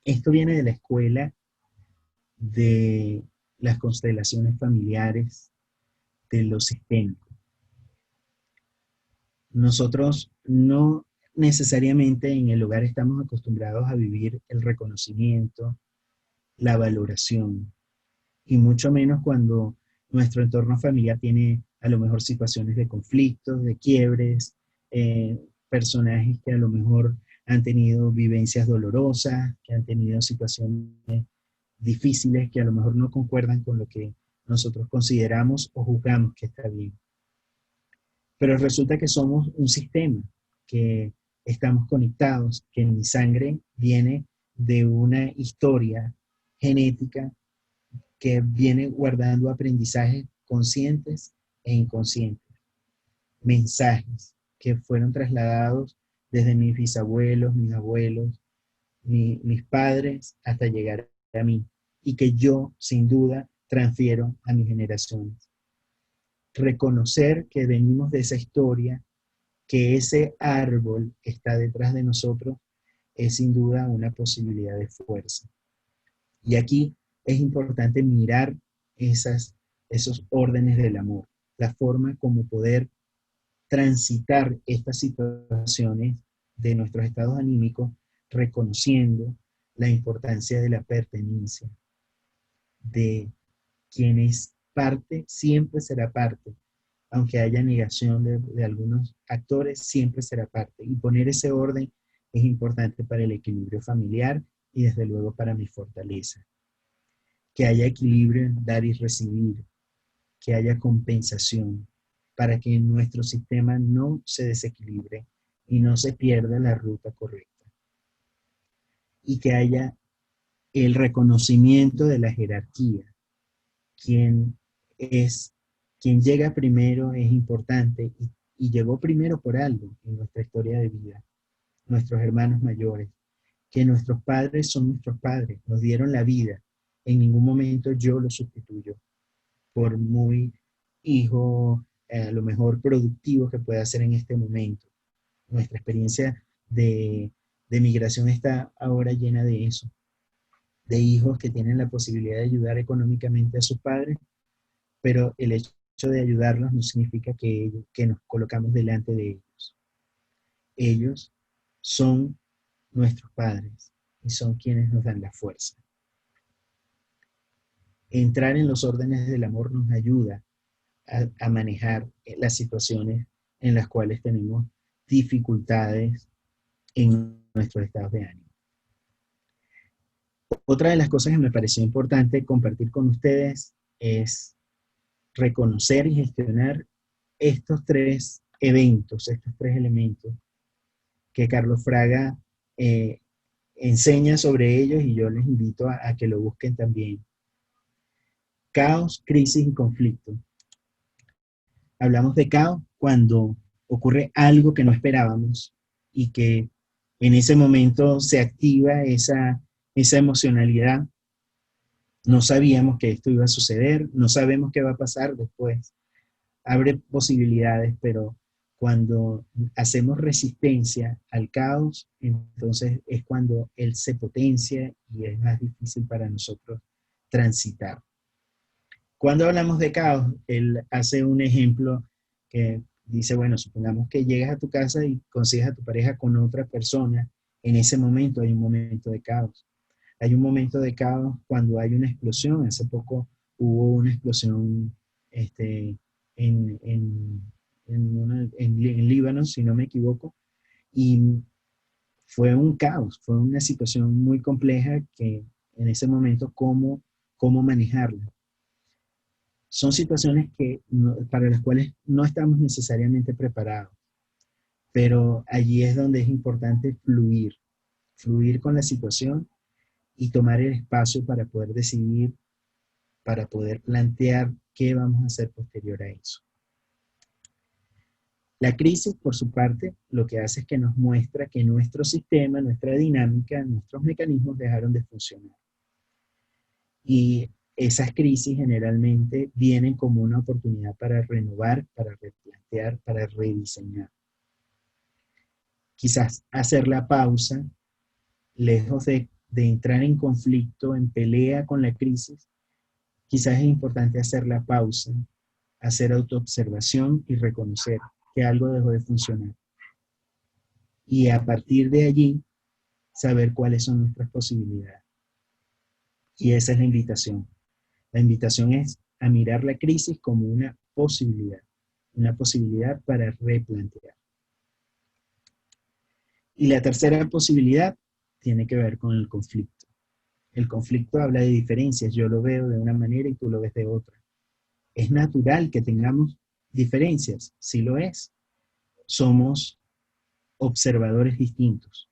Esto viene de la escuela de las constelaciones familiares, de lo sistémico. Nosotros no necesariamente en el hogar estamos acostumbrados a vivir el reconocimiento, la valoración, y mucho menos cuando nuestro entorno familiar tiene a lo mejor situaciones de conflictos, de quiebres, personajes que a lo mejor han tenido vivencias dolorosas, que han tenido situaciones difíciles que a lo mejor no concuerdan con lo que nosotros consideramos o juzgamos que está bien. Pero resulta que somos un sistema, que estamos conectados, que mi sangre viene de una historia genética que viene guardando aprendizajes conscientes e inconscientes. mensajes que fueron trasladados desde mis bisabuelos, mis abuelos, mis padres, hasta llegar a mí, y que yo, sin duda, transfiero a mis generaciones. Reconocer que venimos de esa historia, que ese árbol que está detrás de nosotros, es sin duda una posibilidad de fuerza. Y aquí es importante mirar esos órdenes del amor, la forma como poder transitar estas situaciones de nuestros estados anímicos, reconociendo la importancia de la pertenencia, de quien es parte, siempre será parte, aunque haya negación de algunos actores, siempre será parte. Y poner ese orden es importante para el equilibrio familiar y desde luego para mi fortaleza. Que haya equilibrio en dar y recibir, que haya compensación, para que nuestro sistema no se desequilibre y no se pierda la ruta correcta. Y que haya el reconocimiento de la jerarquía. Quien llega primero es importante y llegó primero por algo en nuestra historia de vida. Nuestros hermanos mayores, que nuestros padres son nuestros padres, nos dieron la vida. En ningún momento yo lo sustituyo, por muy hijo, a lo mejor productivo que pueda ser en este momento. Nuestra experiencia de migración está ahora llena de eso, de hijos que tienen la posibilidad de ayudar económicamente a sus padres, pero el hecho de ayudarlos no significa que nos colocamos delante de ellos. Ellos son nuestros padres y son quienes nos dan la fuerza. Entrar en los órdenes del amor nos ayuda a manejar las situaciones en las cuales tenemos dificultades en nuestros estados de ánimo. Otra de las cosas que me pareció importante compartir con ustedes es reconocer y gestionar estos tres eventos, estos tres elementos que Carlos Fraga enseña sobre ellos, y yo les invito a que lo busquen también. Caos, crisis y conflicto. Hablamos de caos cuando ocurre algo que no esperábamos y que en ese momento se activa esa emocionalidad. No sabíamos que esto iba a suceder, no sabemos qué va a pasar después. Abre posibilidades, pero cuando hacemos resistencia al caos, entonces es cuando él se potencia y es más difícil para nosotros transitar. Cuando hablamos de caos, él hace un ejemplo que dice, bueno, supongamos que llegas a tu casa y consigues a tu pareja con otra persona. En ese momento hay un momento de caos. Hay un momento de caos cuando hay una explosión. Hace poco hubo una explosión en Líbano, si no me equivoco, y fue un caos, fue una situación muy compleja que en ese momento cómo manejarla. Son situaciones para las cuales no estamos necesariamente preparados, pero allí es donde es importante fluir con la situación y tomar el espacio para poder decidir, para poder plantear qué vamos a hacer posterior a eso. La crisis, por su parte, lo que hace es que nos muestra que nuestro sistema, nuestra dinámica, nuestros mecanismos dejaron de funcionar. Y esas crisis generalmente vienen como una oportunidad para renovar, para replantear, para rediseñar. Quizás hacer la pausa, lejos de entrar en conflicto, en pelea con la crisis, quizás es importante hacer la pausa, hacer autoobservación y reconocer que algo dejó de funcionar. Y a partir de allí, saber cuáles son nuestras posibilidades. Y esa es la invitación. La invitación es a mirar la crisis como una posibilidad para replantear. Y la tercera posibilidad tiene que ver con el conflicto. El conflicto habla de diferencias. Yo lo veo de una manera y tú lo ves de otra. Es natural que tengamos diferencias, sí lo es. Somos observadores distintos.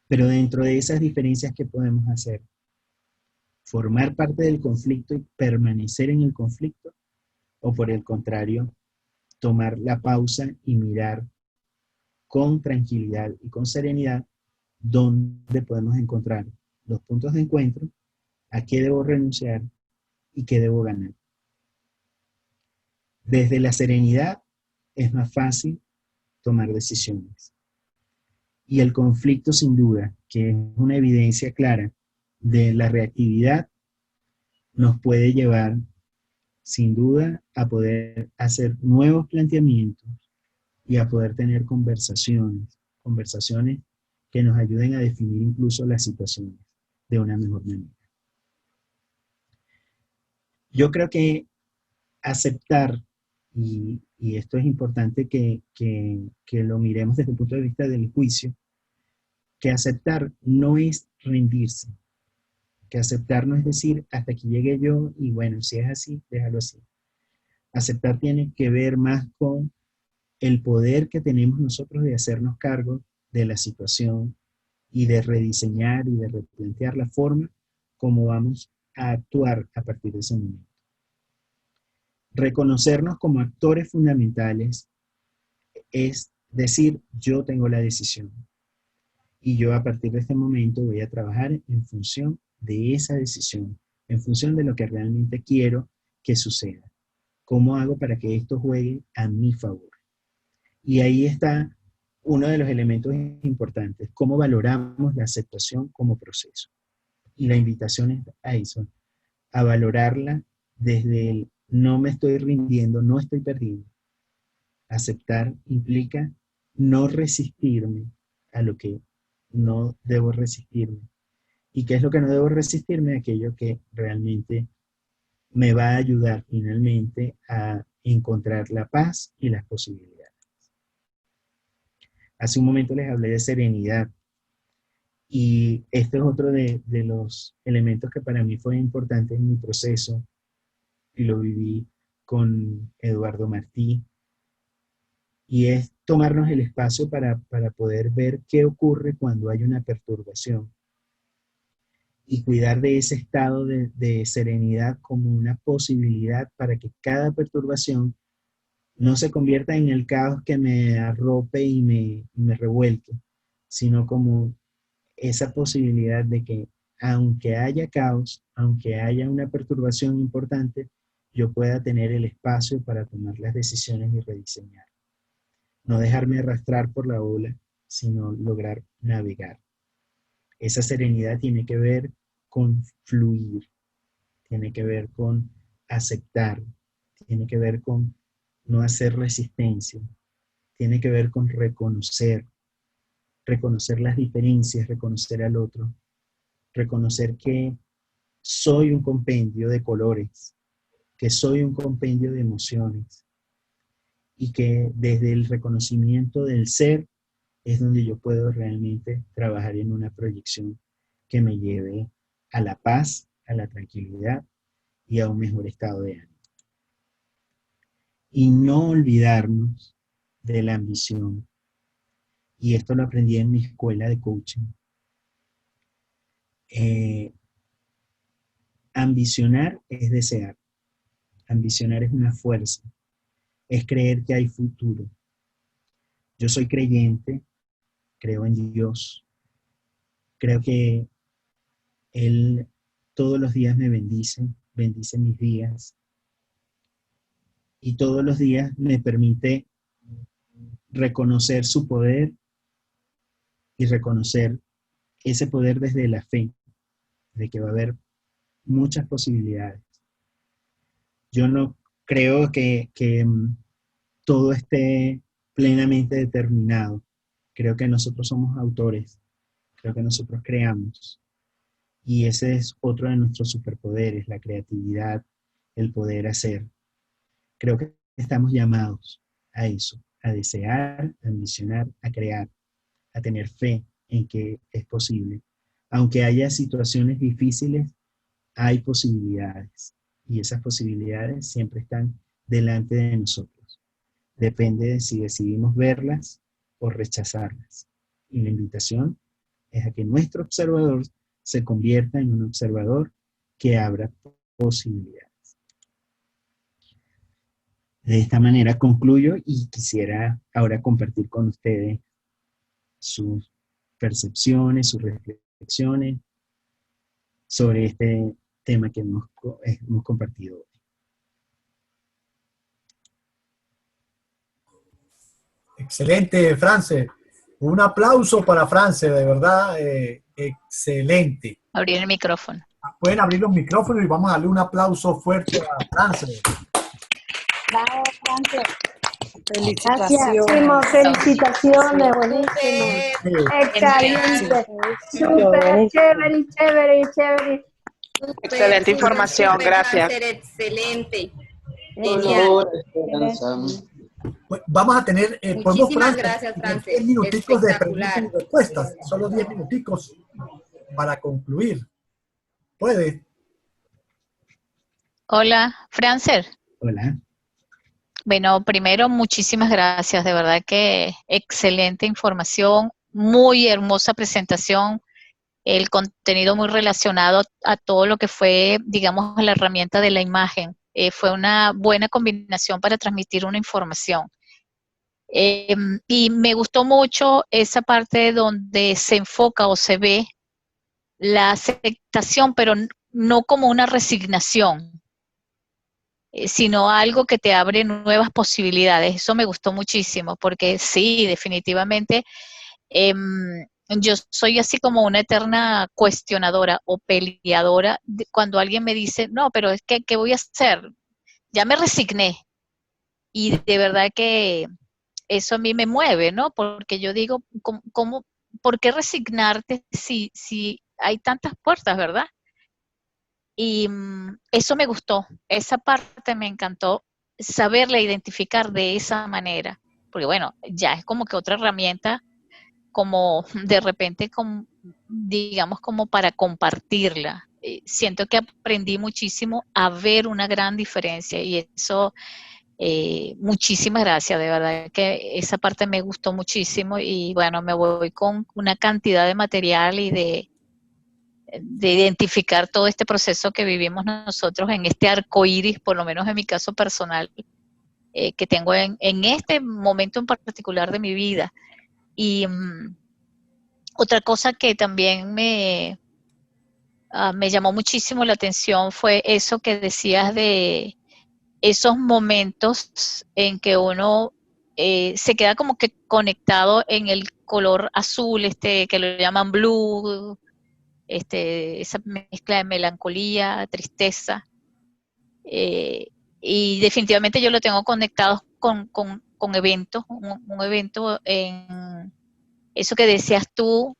Pero dentro de esas diferencias, ¿qué podemos hacer? ¿Formar parte del conflicto y permanecer en el conflicto? ¿O por el contrario, tomar la pausa y mirar con tranquilidad y con serenidad dónde podemos encontrar los puntos de encuentro, a qué debo renunciar y qué debo ganar. Desde la serenidad es más fácil tomar decisiones. Y el conflicto, sin duda, que es una evidencia clara de la reactividad, nos puede llevar, sin duda, a poder hacer nuevos planteamientos y a poder tener conversaciones que nos ayuden a definir incluso las situaciones de una mejor manera. Yo creo que aceptar, y esto es importante que lo miremos desde el punto de vista del juicio, que aceptar no es rendirse, que aceptar no es decir, hasta aquí llegué yo y bueno, si es así, déjalo así. Aceptar tiene que ver más con el poder que tenemos nosotros de hacernos cargo de la situación y de rediseñar y de replantear la forma como vamos a actuar a partir de ese momento. Reconocernos como actores fundamentales es decir, yo tengo la decisión y yo a partir de este momento voy a trabajar en función de esa decisión, en función de lo que realmente quiero que suceda. ¿Cómo hago para que esto juegue a mi favor? Y ahí está uno de los elementos importantes, cómo valoramos la aceptación como proceso. Y la invitación es a eso, a valorarla desde el no me estoy rindiendo, no estoy perdiendo. Aceptar implica no resistirme a lo que no debo resistirme. ¿Y qué es lo que no debo resistirme? Aquello que realmente me va a ayudar finalmente a encontrar la paz y las posibilidades. Hace un momento les hablé de serenidad y este es otro de los elementos que para mí fue importante en mi proceso y lo viví con Eduardo Martí, y es tomarnos el espacio para poder ver qué ocurre cuando hay una perturbación y cuidar de ese estado de serenidad como una posibilidad para que cada perturbación no se convierta en el caos que me arrope y me revuelque, sino como esa posibilidad de que aunque haya caos, aunque haya una perturbación importante, yo pueda tener el espacio para tomar las decisiones y rediseñar. No dejarme arrastrar por la ola, sino lograr navegar. Esa serenidad tiene que ver con fluir, tiene que ver con aceptar, tiene que ver con no hacer resistencia, tiene que ver con reconocer las diferencias, reconocer al otro, reconocer que soy un compendio de colores, que soy un compendio de emociones y que desde el reconocimiento del ser es donde yo puedo realmente trabajar en una proyección que me lleve a la paz, a la tranquilidad y a un mejor estado de ánimo. Y no olvidarnos de la ambición. Y esto lo aprendí en mi escuela de coaching. Ambicionar es desear. Ambicionar es una fuerza. Es creer que hay futuro. Yo soy creyente, creo en Dios. Creo que Él todos los días me bendice mis días. Y todos los días me permite reconocer su poder y reconocer ese poder desde la fe, de que va a haber muchas posibilidades. Yo no creo que todo esté plenamente determinado. Creo que nosotros somos autores, creo que nosotros creamos. Y ese es otro de nuestros superpoderes, la creatividad, el poder hacer. Creo que estamos llamados a eso, a desear, a ambicionar, a crear, a tener fe en que es posible. Aunque haya situaciones difíciles, hay posibilidades. Y esas posibilidades siempre están delante de nosotros. Depende de si decidimos verlas o rechazarlas. Y la invitación es a que nuestro observador se convierta en un observador que abra posibilidades. De esta manera concluyo y quisiera ahora compartir con ustedes sus percepciones, sus reflexiones sobre este tema que hemos compartido hoy. Excelente, France. Un aplauso para France, de verdad, excelente. Abrir el micrófono. Pueden abrir los micrófonos y vamos a darle un aplauso fuerte a France. Bravo, France. Felicitaciones. Felicitaciones, buenísimo. Excelente. Súper, chévere, chévere, chévere. Excelente información, gracias. Excelente. Genial. Pues vamos a tener, Muchísimas gracias, France. 10 minuticos de Espectacular. preguntas y respuestas. Solo 10 minuticos para concluir. ¿Puede? Hola, Francer. Hola. Bueno, primero, muchísimas gracias. De verdad que excelente información, muy hermosa presentación, el contenido muy relacionado a todo lo que fue, digamos, la herramienta de la imagen. Fue una buena combinación para transmitir una información. Y me gustó mucho esa parte donde se enfoca o se ve la aceptación, pero no como una resignación, sino algo que te abre nuevas posibilidades. Eso me gustó muchísimo, porque sí, definitivamente, yo soy así como una eterna cuestionadora o peleadora cuando alguien me dice, no, pero es que, ¿qué voy a hacer? Ya me resigné. Y de verdad que eso a mí me mueve, ¿no? Porque yo digo, ¿por qué resignarte si hay tantas puertas, verdad? Y eso me gustó, esa parte me encantó, saberla identificar de esa manera, porque bueno, ya es como que otra herramienta, como de repente, digamos, como para compartirla. Siento que aprendí muchísimo a ver una gran diferencia y eso, muchísimas gracias, de verdad que esa parte me gustó muchísimo y bueno, me voy con una cantidad de material y de identificar todo este proceso que vivimos nosotros en este arco iris, por lo menos en mi caso personal, que tengo en este momento en particular de mi vida. Y otra cosa que también me llamó muchísimo la atención fue eso que decías de esos momentos en que uno se queda como que conectado en el color azul, que lo llaman blue, esa mezcla de melancolía, tristeza, y definitivamente yo lo tengo conectado con eventos, un evento en eso que decías tú,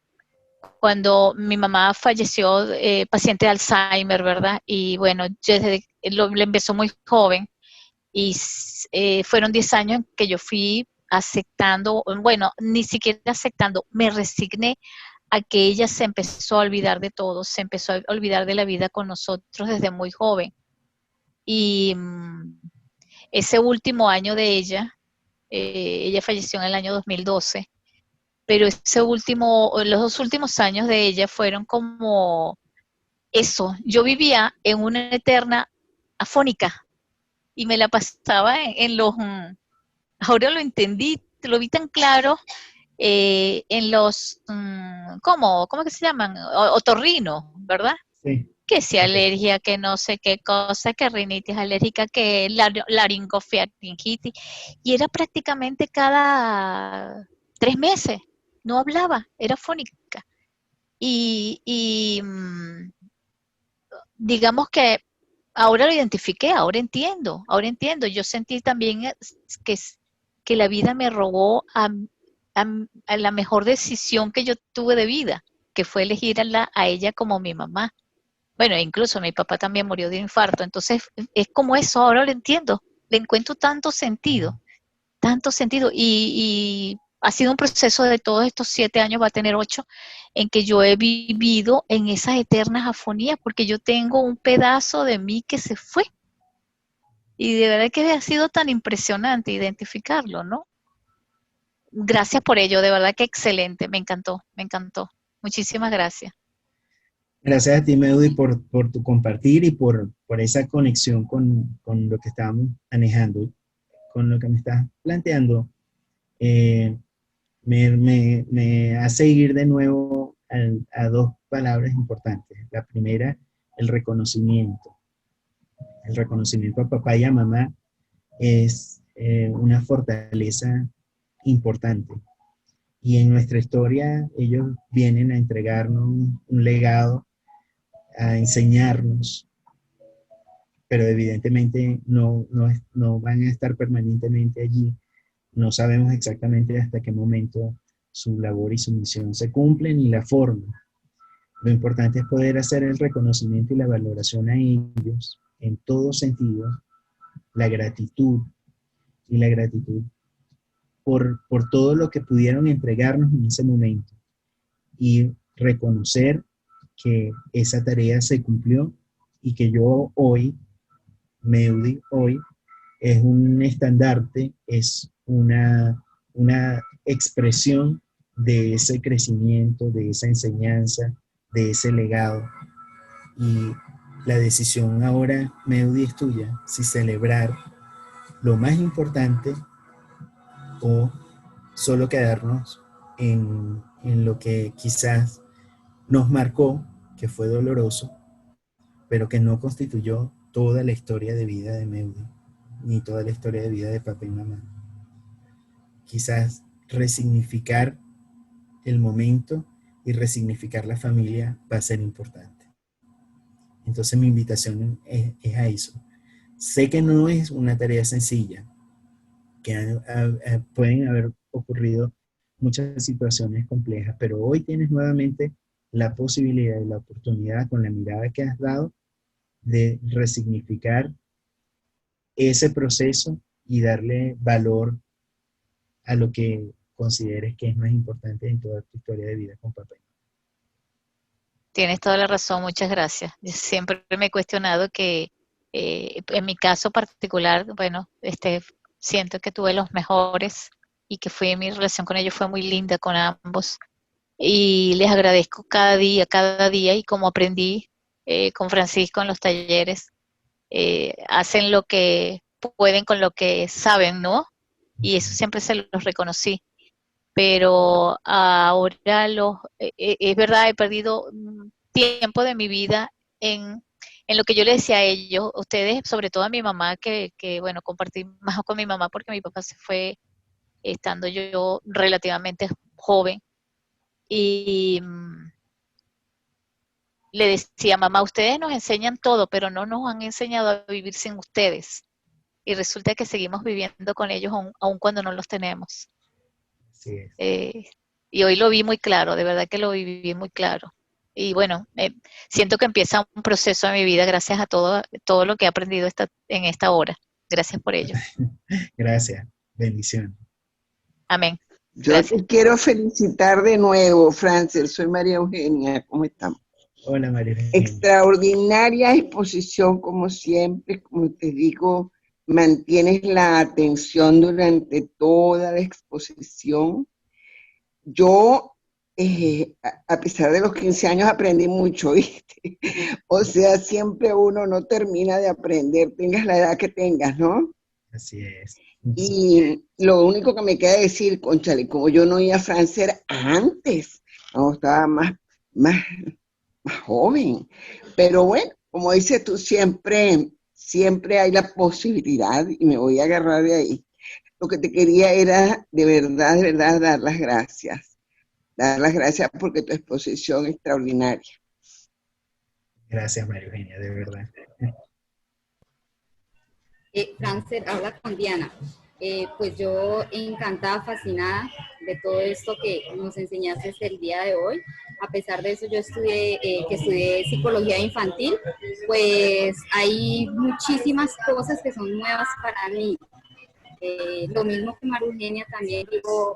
cuando mi mamá falleció, paciente de Alzheimer, ¿verdad? Y bueno, le empezó muy joven y fueron 10 años en que yo fui aceptando, bueno, ni siquiera aceptando, me resigné a que ella se empezó a olvidar de todo, se empezó a olvidar de la vida con nosotros desde muy joven. Y ese último año de ella falleció en el año 2012, pero los 2 últimos años de ella fueron como eso. Yo vivía en una eterna afónica y me la pasaba en los... ahora lo entendí, lo vi tan claro, en los, ¿cómo que se llaman? Otorrinos, ¿verdad? Sí. Que si alergia, que no sé qué cosa, que rinitis alérgica, que laringofaringitis, y era prácticamente cada 3 meses, no hablaba, era fónica. Y digamos que ahora lo identifiqué, ahora entiendo, yo sentí también que la vida me robó a la mejor decisión que yo tuve de vida, que fue elegir a ella como mi mamá. Bueno, incluso mi papá también murió de infarto, entonces es como eso, ahora lo entiendo, le encuentro tanto sentido, y ha sido un proceso de todos estos 7 años, va a tener 8, en que yo he vivido en esas eternas afonías, porque yo tengo un pedazo de mí que se fue, y de verdad que ha sido tan impresionante identificarlo, ¿no? Gracias por ello, de verdad que excelente, me encantó, muchísimas gracias. Gracias a ti, Meudi, por tu compartir y por esa conexión con lo que estábamos manejando. con lo que me estás planteando, me hace ir de nuevo a dos palabras importantes. La primera, el reconocimiento. El reconocimiento a papá y a mamá es una fortaleza importante. Y en nuestra historia ellos vienen a entregarnos un legado, a enseñarnos, pero evidentemente no van a estar permanentemente allí. No sabemos exactamente hasta qué momento su labor y su misión se cumplen y la forma. Lo importante es poder hacer el reconocimiento y la valoración a ellos en todo sentido, la gratitud y la gratitud por todo lo que pudieron entregarnos en ese momento y reconocer que esa tarea se cumplió y que yo hoy, Meudi, hoy, es un estandarte, es una expresión de ese crecimiento, de esa enseñanza, de ese legado. Y la decisión ahora, Meudi, es tuya, si celebrar lo más importante o solo quedarnos en lo que quizás nos marcó, que fue doloroso, pero que no constituyó toda la historia de vida de Meudi, ni toda la historia de vida de papá y mamá. Quizás resignificar el momento y resignificar la familia va a ser importante. Entonces mi invitación es a eso. Sé que no es una tarea sencilla, que pueden haber ocurrido muchas situaciones complejas, pero hoy tienes nuevamente la posibilidad y la oportunidad, con la mirada que has dado, de resignificar ese proceso y darle valor a lo que consideres que es más importante en toda tu historia de vida con papá. Tienes toda la razón, muchas gracias. Yo siempre me he cuestionado que en mi caso particular, bueno, siento que tuve los mejores y que mi relación con ellos fue muy linda con ambos. Y les agradezco cada día, y como aprendí con Francisco en los talleres, hacen lo que pueden con lo que saben, ¿no? Y eso siempre se los reconocí. Pero ahora es verdad, he perdido tiempo de mi vida en lo que yo le decía a ellos, ustedes, sobre todo a mi mamá, que bueno, compartí más con mi mamá porque mi papá se fue estando yo relativamente joven. Y le decía, mamá, ustedes nos enseñan todo, pero no nos han enseñado a vivir sin ustedes. Y resulta que seguimos viviendo con ellos aun cuando no los tenemos. Así es. Y hoy lo vi muy claro, de verdad que lo viví muy claro. Y bueno, siento que empieza un proceso en mi vida gracias a todo lo que he aprendido en esta hora. Gracias por ello. Gracias. Bendiciones. Amén. Yo Gracias. te quiero felicitar de nuevo, Frances. Soy María Eugenia. ¿Cómo estamos? Hola, María Eugenia. Extraordinaria exposición, como siempre. Como te digo, mantienes la atención durante toda la exposición. Yo, a pesar de los 15 años, aprendí mucho, ¿viste? O sea, siempre uno no termina de aprender, tengas la edad que tengas, ¿no? Así es. Y lo único que me queda decir, cónchale, como yo no iba a Francia antes, no, estaba más joven. Pero bueno, como dices tú, siempre hay la posibilidad y me voy a agarrar de ahí. Lo que te quería era de verdad, dar las gracias. Dar las gracias porque tu exposición es extraordinaria. Gracias, María Eugenia, de verdad. Frances, habla con Diana. Pues yo encantada, fascinada de todo esto que nos enseñaste el día de hoy. A pesar de eso, yo estudié psicología infantil, pues hay muchísimas cosas que son nuevas para mí. Lo mismo que María Eugenia, también digo,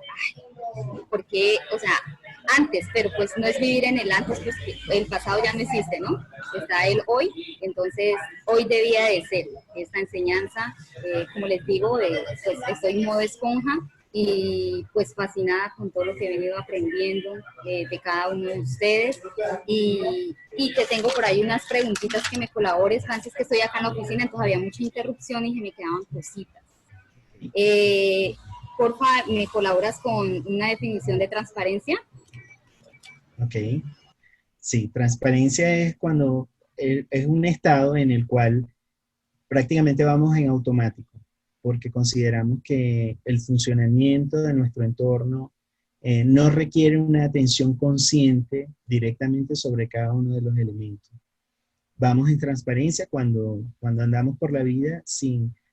porque, o sea, antes, pero pues no es vivir en el antes, pues el pasado ya no existe, ¿no? Está el hoy, entonces hoy debía de ser esta enseñanza, como les digo, pues estoy en modo esponja y pues fascinada con todo lo que he venido aprendiendo de cada uno de ustedes y que tengo por ahí unas preguntitas que me colabores, Francis, que estoy acá en la oficina, entonces había mucha interrupción y se me quedaban cositas. Porfa, ¿me colaboras con una definición de transparencia? Ok. Sí, transparencia es cuando es un estado en el cual prácticamente vamos en automático, porque consideramos que el funcionamiento de nuestro entorno no requiere una atención consciente directamente sobre cada uno de los elementos. Vamos en transparencia cuando andamos por la vida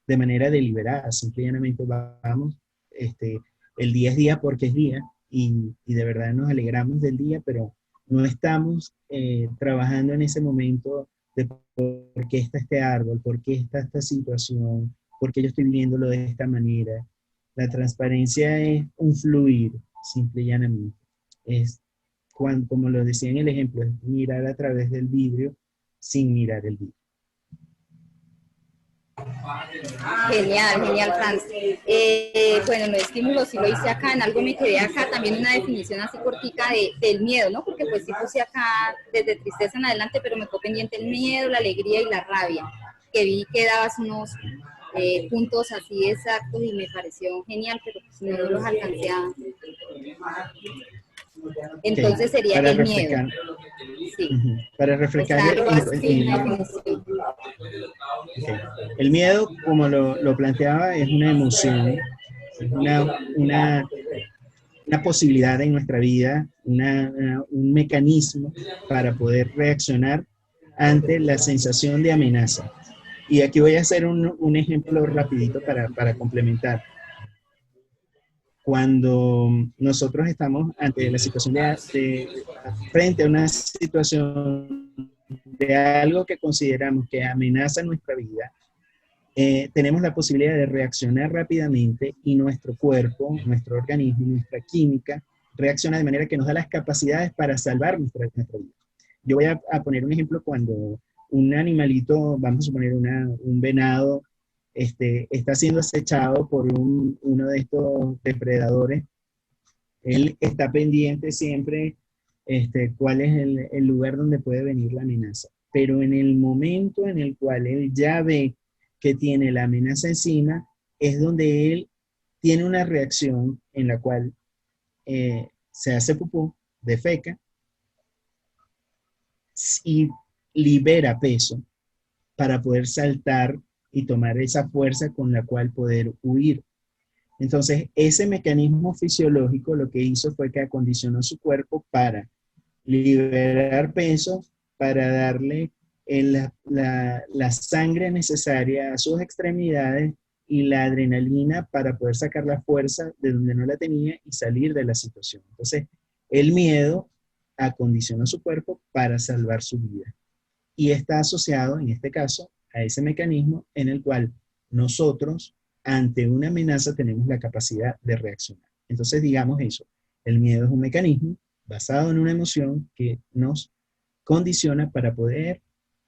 de manera deliberada, simplemente vamos, el día es día porque es día, y de verdad nos alegramos del día, pero no estamos trabajando en ese momento de por qué está este árbol, por qué está esta situación, por qué yo estoy viviéndolo de esta manera. La transparencia es un fluir, simple y llanamente. Es como lo decía en el ejemplo, es mirar a través del vidrio sin mirar el vidrio. Genial, genial, Franz. Bueno, los estímulos sí lo hice acá, en algo me quedé acá, también una definición así cortica del miedo, ¿no? Porque pues sí puse acá desde tristeza en adelante, pero me quedó pendiente el miedo, la alegría y la rabia, que vi que dabas unos puntos así exactos y me pareció genial, pero pues no los alcancé a... Entonces sería para el refrescar. Miedo. Sí. Para refrescar algo así, una definición. Okay. El miedo, como lo planteaba, es una emoción, es una posibilidad en nuestra vida, un mecanismo para poder reaccionar ante la sensación de amenaza. Y aquí voy a hacer un ejemplo rapidito para complementar. Cuando nosotros estamos ante la situación frente a una situación de algo que consideramos que amenaza nuestra vida, tenemos la posibilidad de reaccionar rápidamente y nuestro cuerpo, nuestro organismo, nuestra química reacciona de manera que nos da las capacidades para salvar nuestra vida. Yo voy a poner un ejemplo cuando un animalito, vamos a suponer un venado, está siendo acechado por uno de estos depredadores. Él está pendiente siempre cuál es el lugar donde puede venir la amenaza. Pero en el momento en el cual él ya ve que tiene la amenaza encima, es donde él tiene una reacción en la cual se hace pupú, defeca, y libera peso para poder saltar y tomar esa fuerza con la cual poder huir. Entonces, ese mecanismo fisiológico lo que hizo fue que acondicionó su cuerpo para liberar peso, para darle la sangre necesaria a sus extremidades y la adrenalina para poder sacar la fuerza de donde no la tenía y salir de la situación. Entonces, el miedo acondicionó su cuerpo para salvar su vida. Y está asociado, en este caso, a ese mecanismo en el cual nosotros, ante una amenaza, tenemos la capacidad de reaccionar. Entonces, digamos eso, el miedo es un mecanismo basado en una emoción que nos condiciona para poder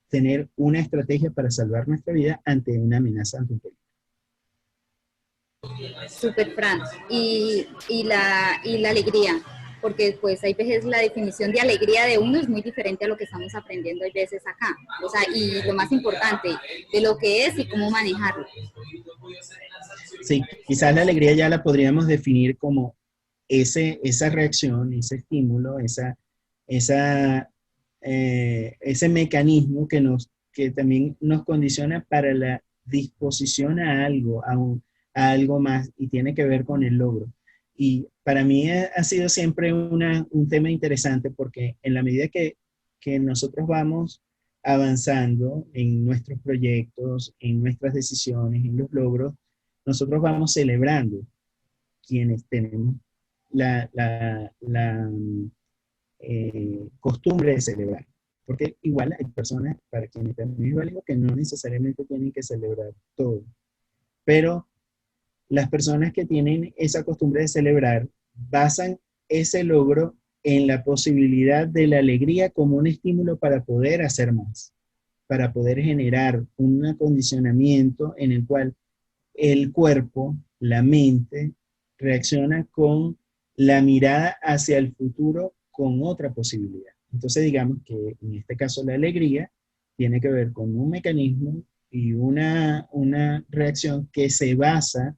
tener una estrategia para salvar nuestra vida ante una amenaza, ante un peligro. Súper, Fran. Y la alegría, porque pues hay veces la definición de alegría de uno es muy diferente a lo que estamos aprendiendo hay veces acá. O sea, y lo más importante, de lo que es y cómo manejarlo. Sí, quizás la alegría ya la podríamos definir como esa reacción, ese estímulo, ese mecanismo que también nos condiciona para la disposición a algo, a algo más, y tiene que ver con el logro. Y para mí ha sido siempre un tema interesante porque en la medida que nosotros vamos avanzando en nuestros proyectos, en nuestras decisiones, en los logros, nosotros vamos celebrando quienes tenemos la costumbre de celebrar. Porque igual hay personas para quienes también es válido que no necesariamente tienen que celebrar todo. Pero las personas que tienen esa costumbre de celebrar basan ese logro en la posibilidad de la alegría como un estímulo para poder hacer más, para poder generar un acondicionamiento en el cual el cuerpo, la mente, reacciona con la mirada hacia el futuro con otra posibilidad. Entonces digamos que en este caso la alegría tiene que ver con un mecanismo y una reacción que se basa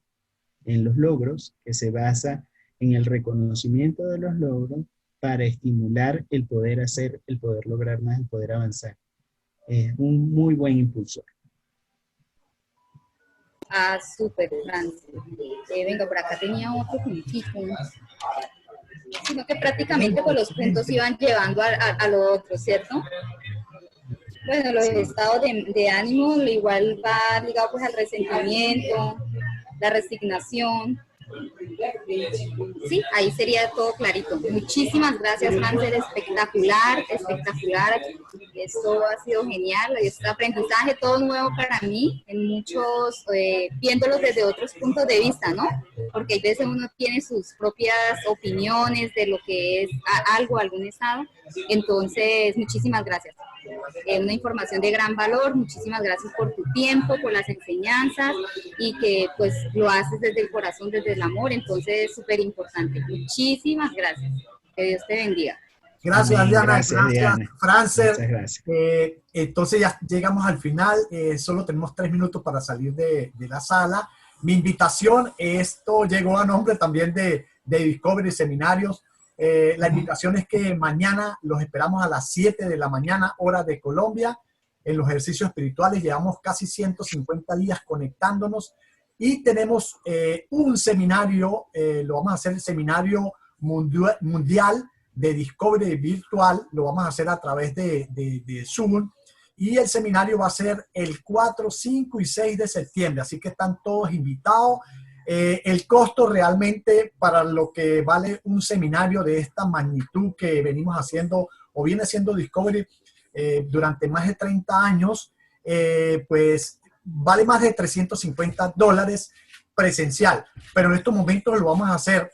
en los logros, que se basa en el reconocimiento de los logros para estimular el poder hacer, el poder lograr más, el poder avanzar. Es un muy buen impulsor. Ah, súper, Francis. Venga, por acá tenía otro puntito. Sino que prácticamente pues, los puntos iban llevando a lo otro, ¿cierto? Bueno, los estados de ánimo igual va ligado pues al resentimiento, la resignación. Sí, ahí sería todo clarito. Muchísimas gracias, Francer, espectacular, espectacular. Esto ha sido genial, este aprendizaje todo nuevo para mí, en muchos, viéndolos desde otros puntos de vista, ¿no? Porque a veces uno tiene sus propias opiniones de lo que es algo, algún estado. Entonces, muchísimas gracias. Una información de gran valor, muchísimas gracias por tu tiempo, por las enseñanzas y que pues lo haces desde el corazón, desde el amor, entonces es súper importante. Muchísimas gracias, que Dios te bendiga. Gracias, Amén. Diana. Gracias, Diana. Francer. Muchas gracias. Entonces ya llegamos al final, solo tenemos 3 minutos para salir de la sala. Mi invitación, esto llegó a nombre también de Discovery Seminarios. La invitación es que mañana los esperamos a las 7 de la mañana, hora de Colombia, en los ejercicios espirituales. Llevamos casi 150 días conectándonos y tenemos un seminario, lo vamos a hacer el seminario mundial de Discovery virtual, lo vamos a hacer a través de Zoom, y el seminario va a ser el 4, 5 y 6 de septiembre, así que están todos invitados. El costo realmente para lo que vale un seminario de esta magnitud que venimos haciendo o viene haciendo Discovery durante más de 30 años, pues vale más de $350 presencial, pero en estos momentos lo vamos a hacer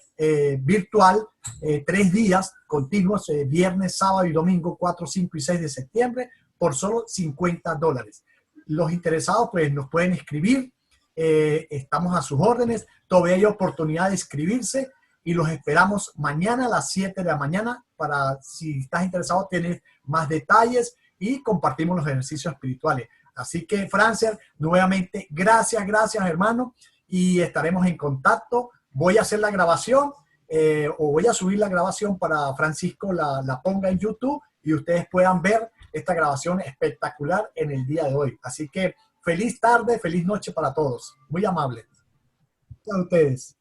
virtual, 3 días continuos, viernes, sábado y domingo, 4, 5 y 6 de septiembre, por solo $50. Los interesados pues nos pueden escribir, estamos a sus órdenes, todavía hay oportunidad de inscribirse y los esperamos mañana a las 7 de la mañana para, si estás interesado, tienes más detalles y compartimos los ejercicios espirituales. Así que, Francer, nuevamente, gracias, hermano, y estaremos en contacto. Voy a hacer la grabación o voy a subir la grabación para Francisco la ponga en YouTube y ustedes puedan ver esta grabación espectacular en el día de hoy. Así que feliz tarde, feliz noche para todos. Muy amable. A ustedes.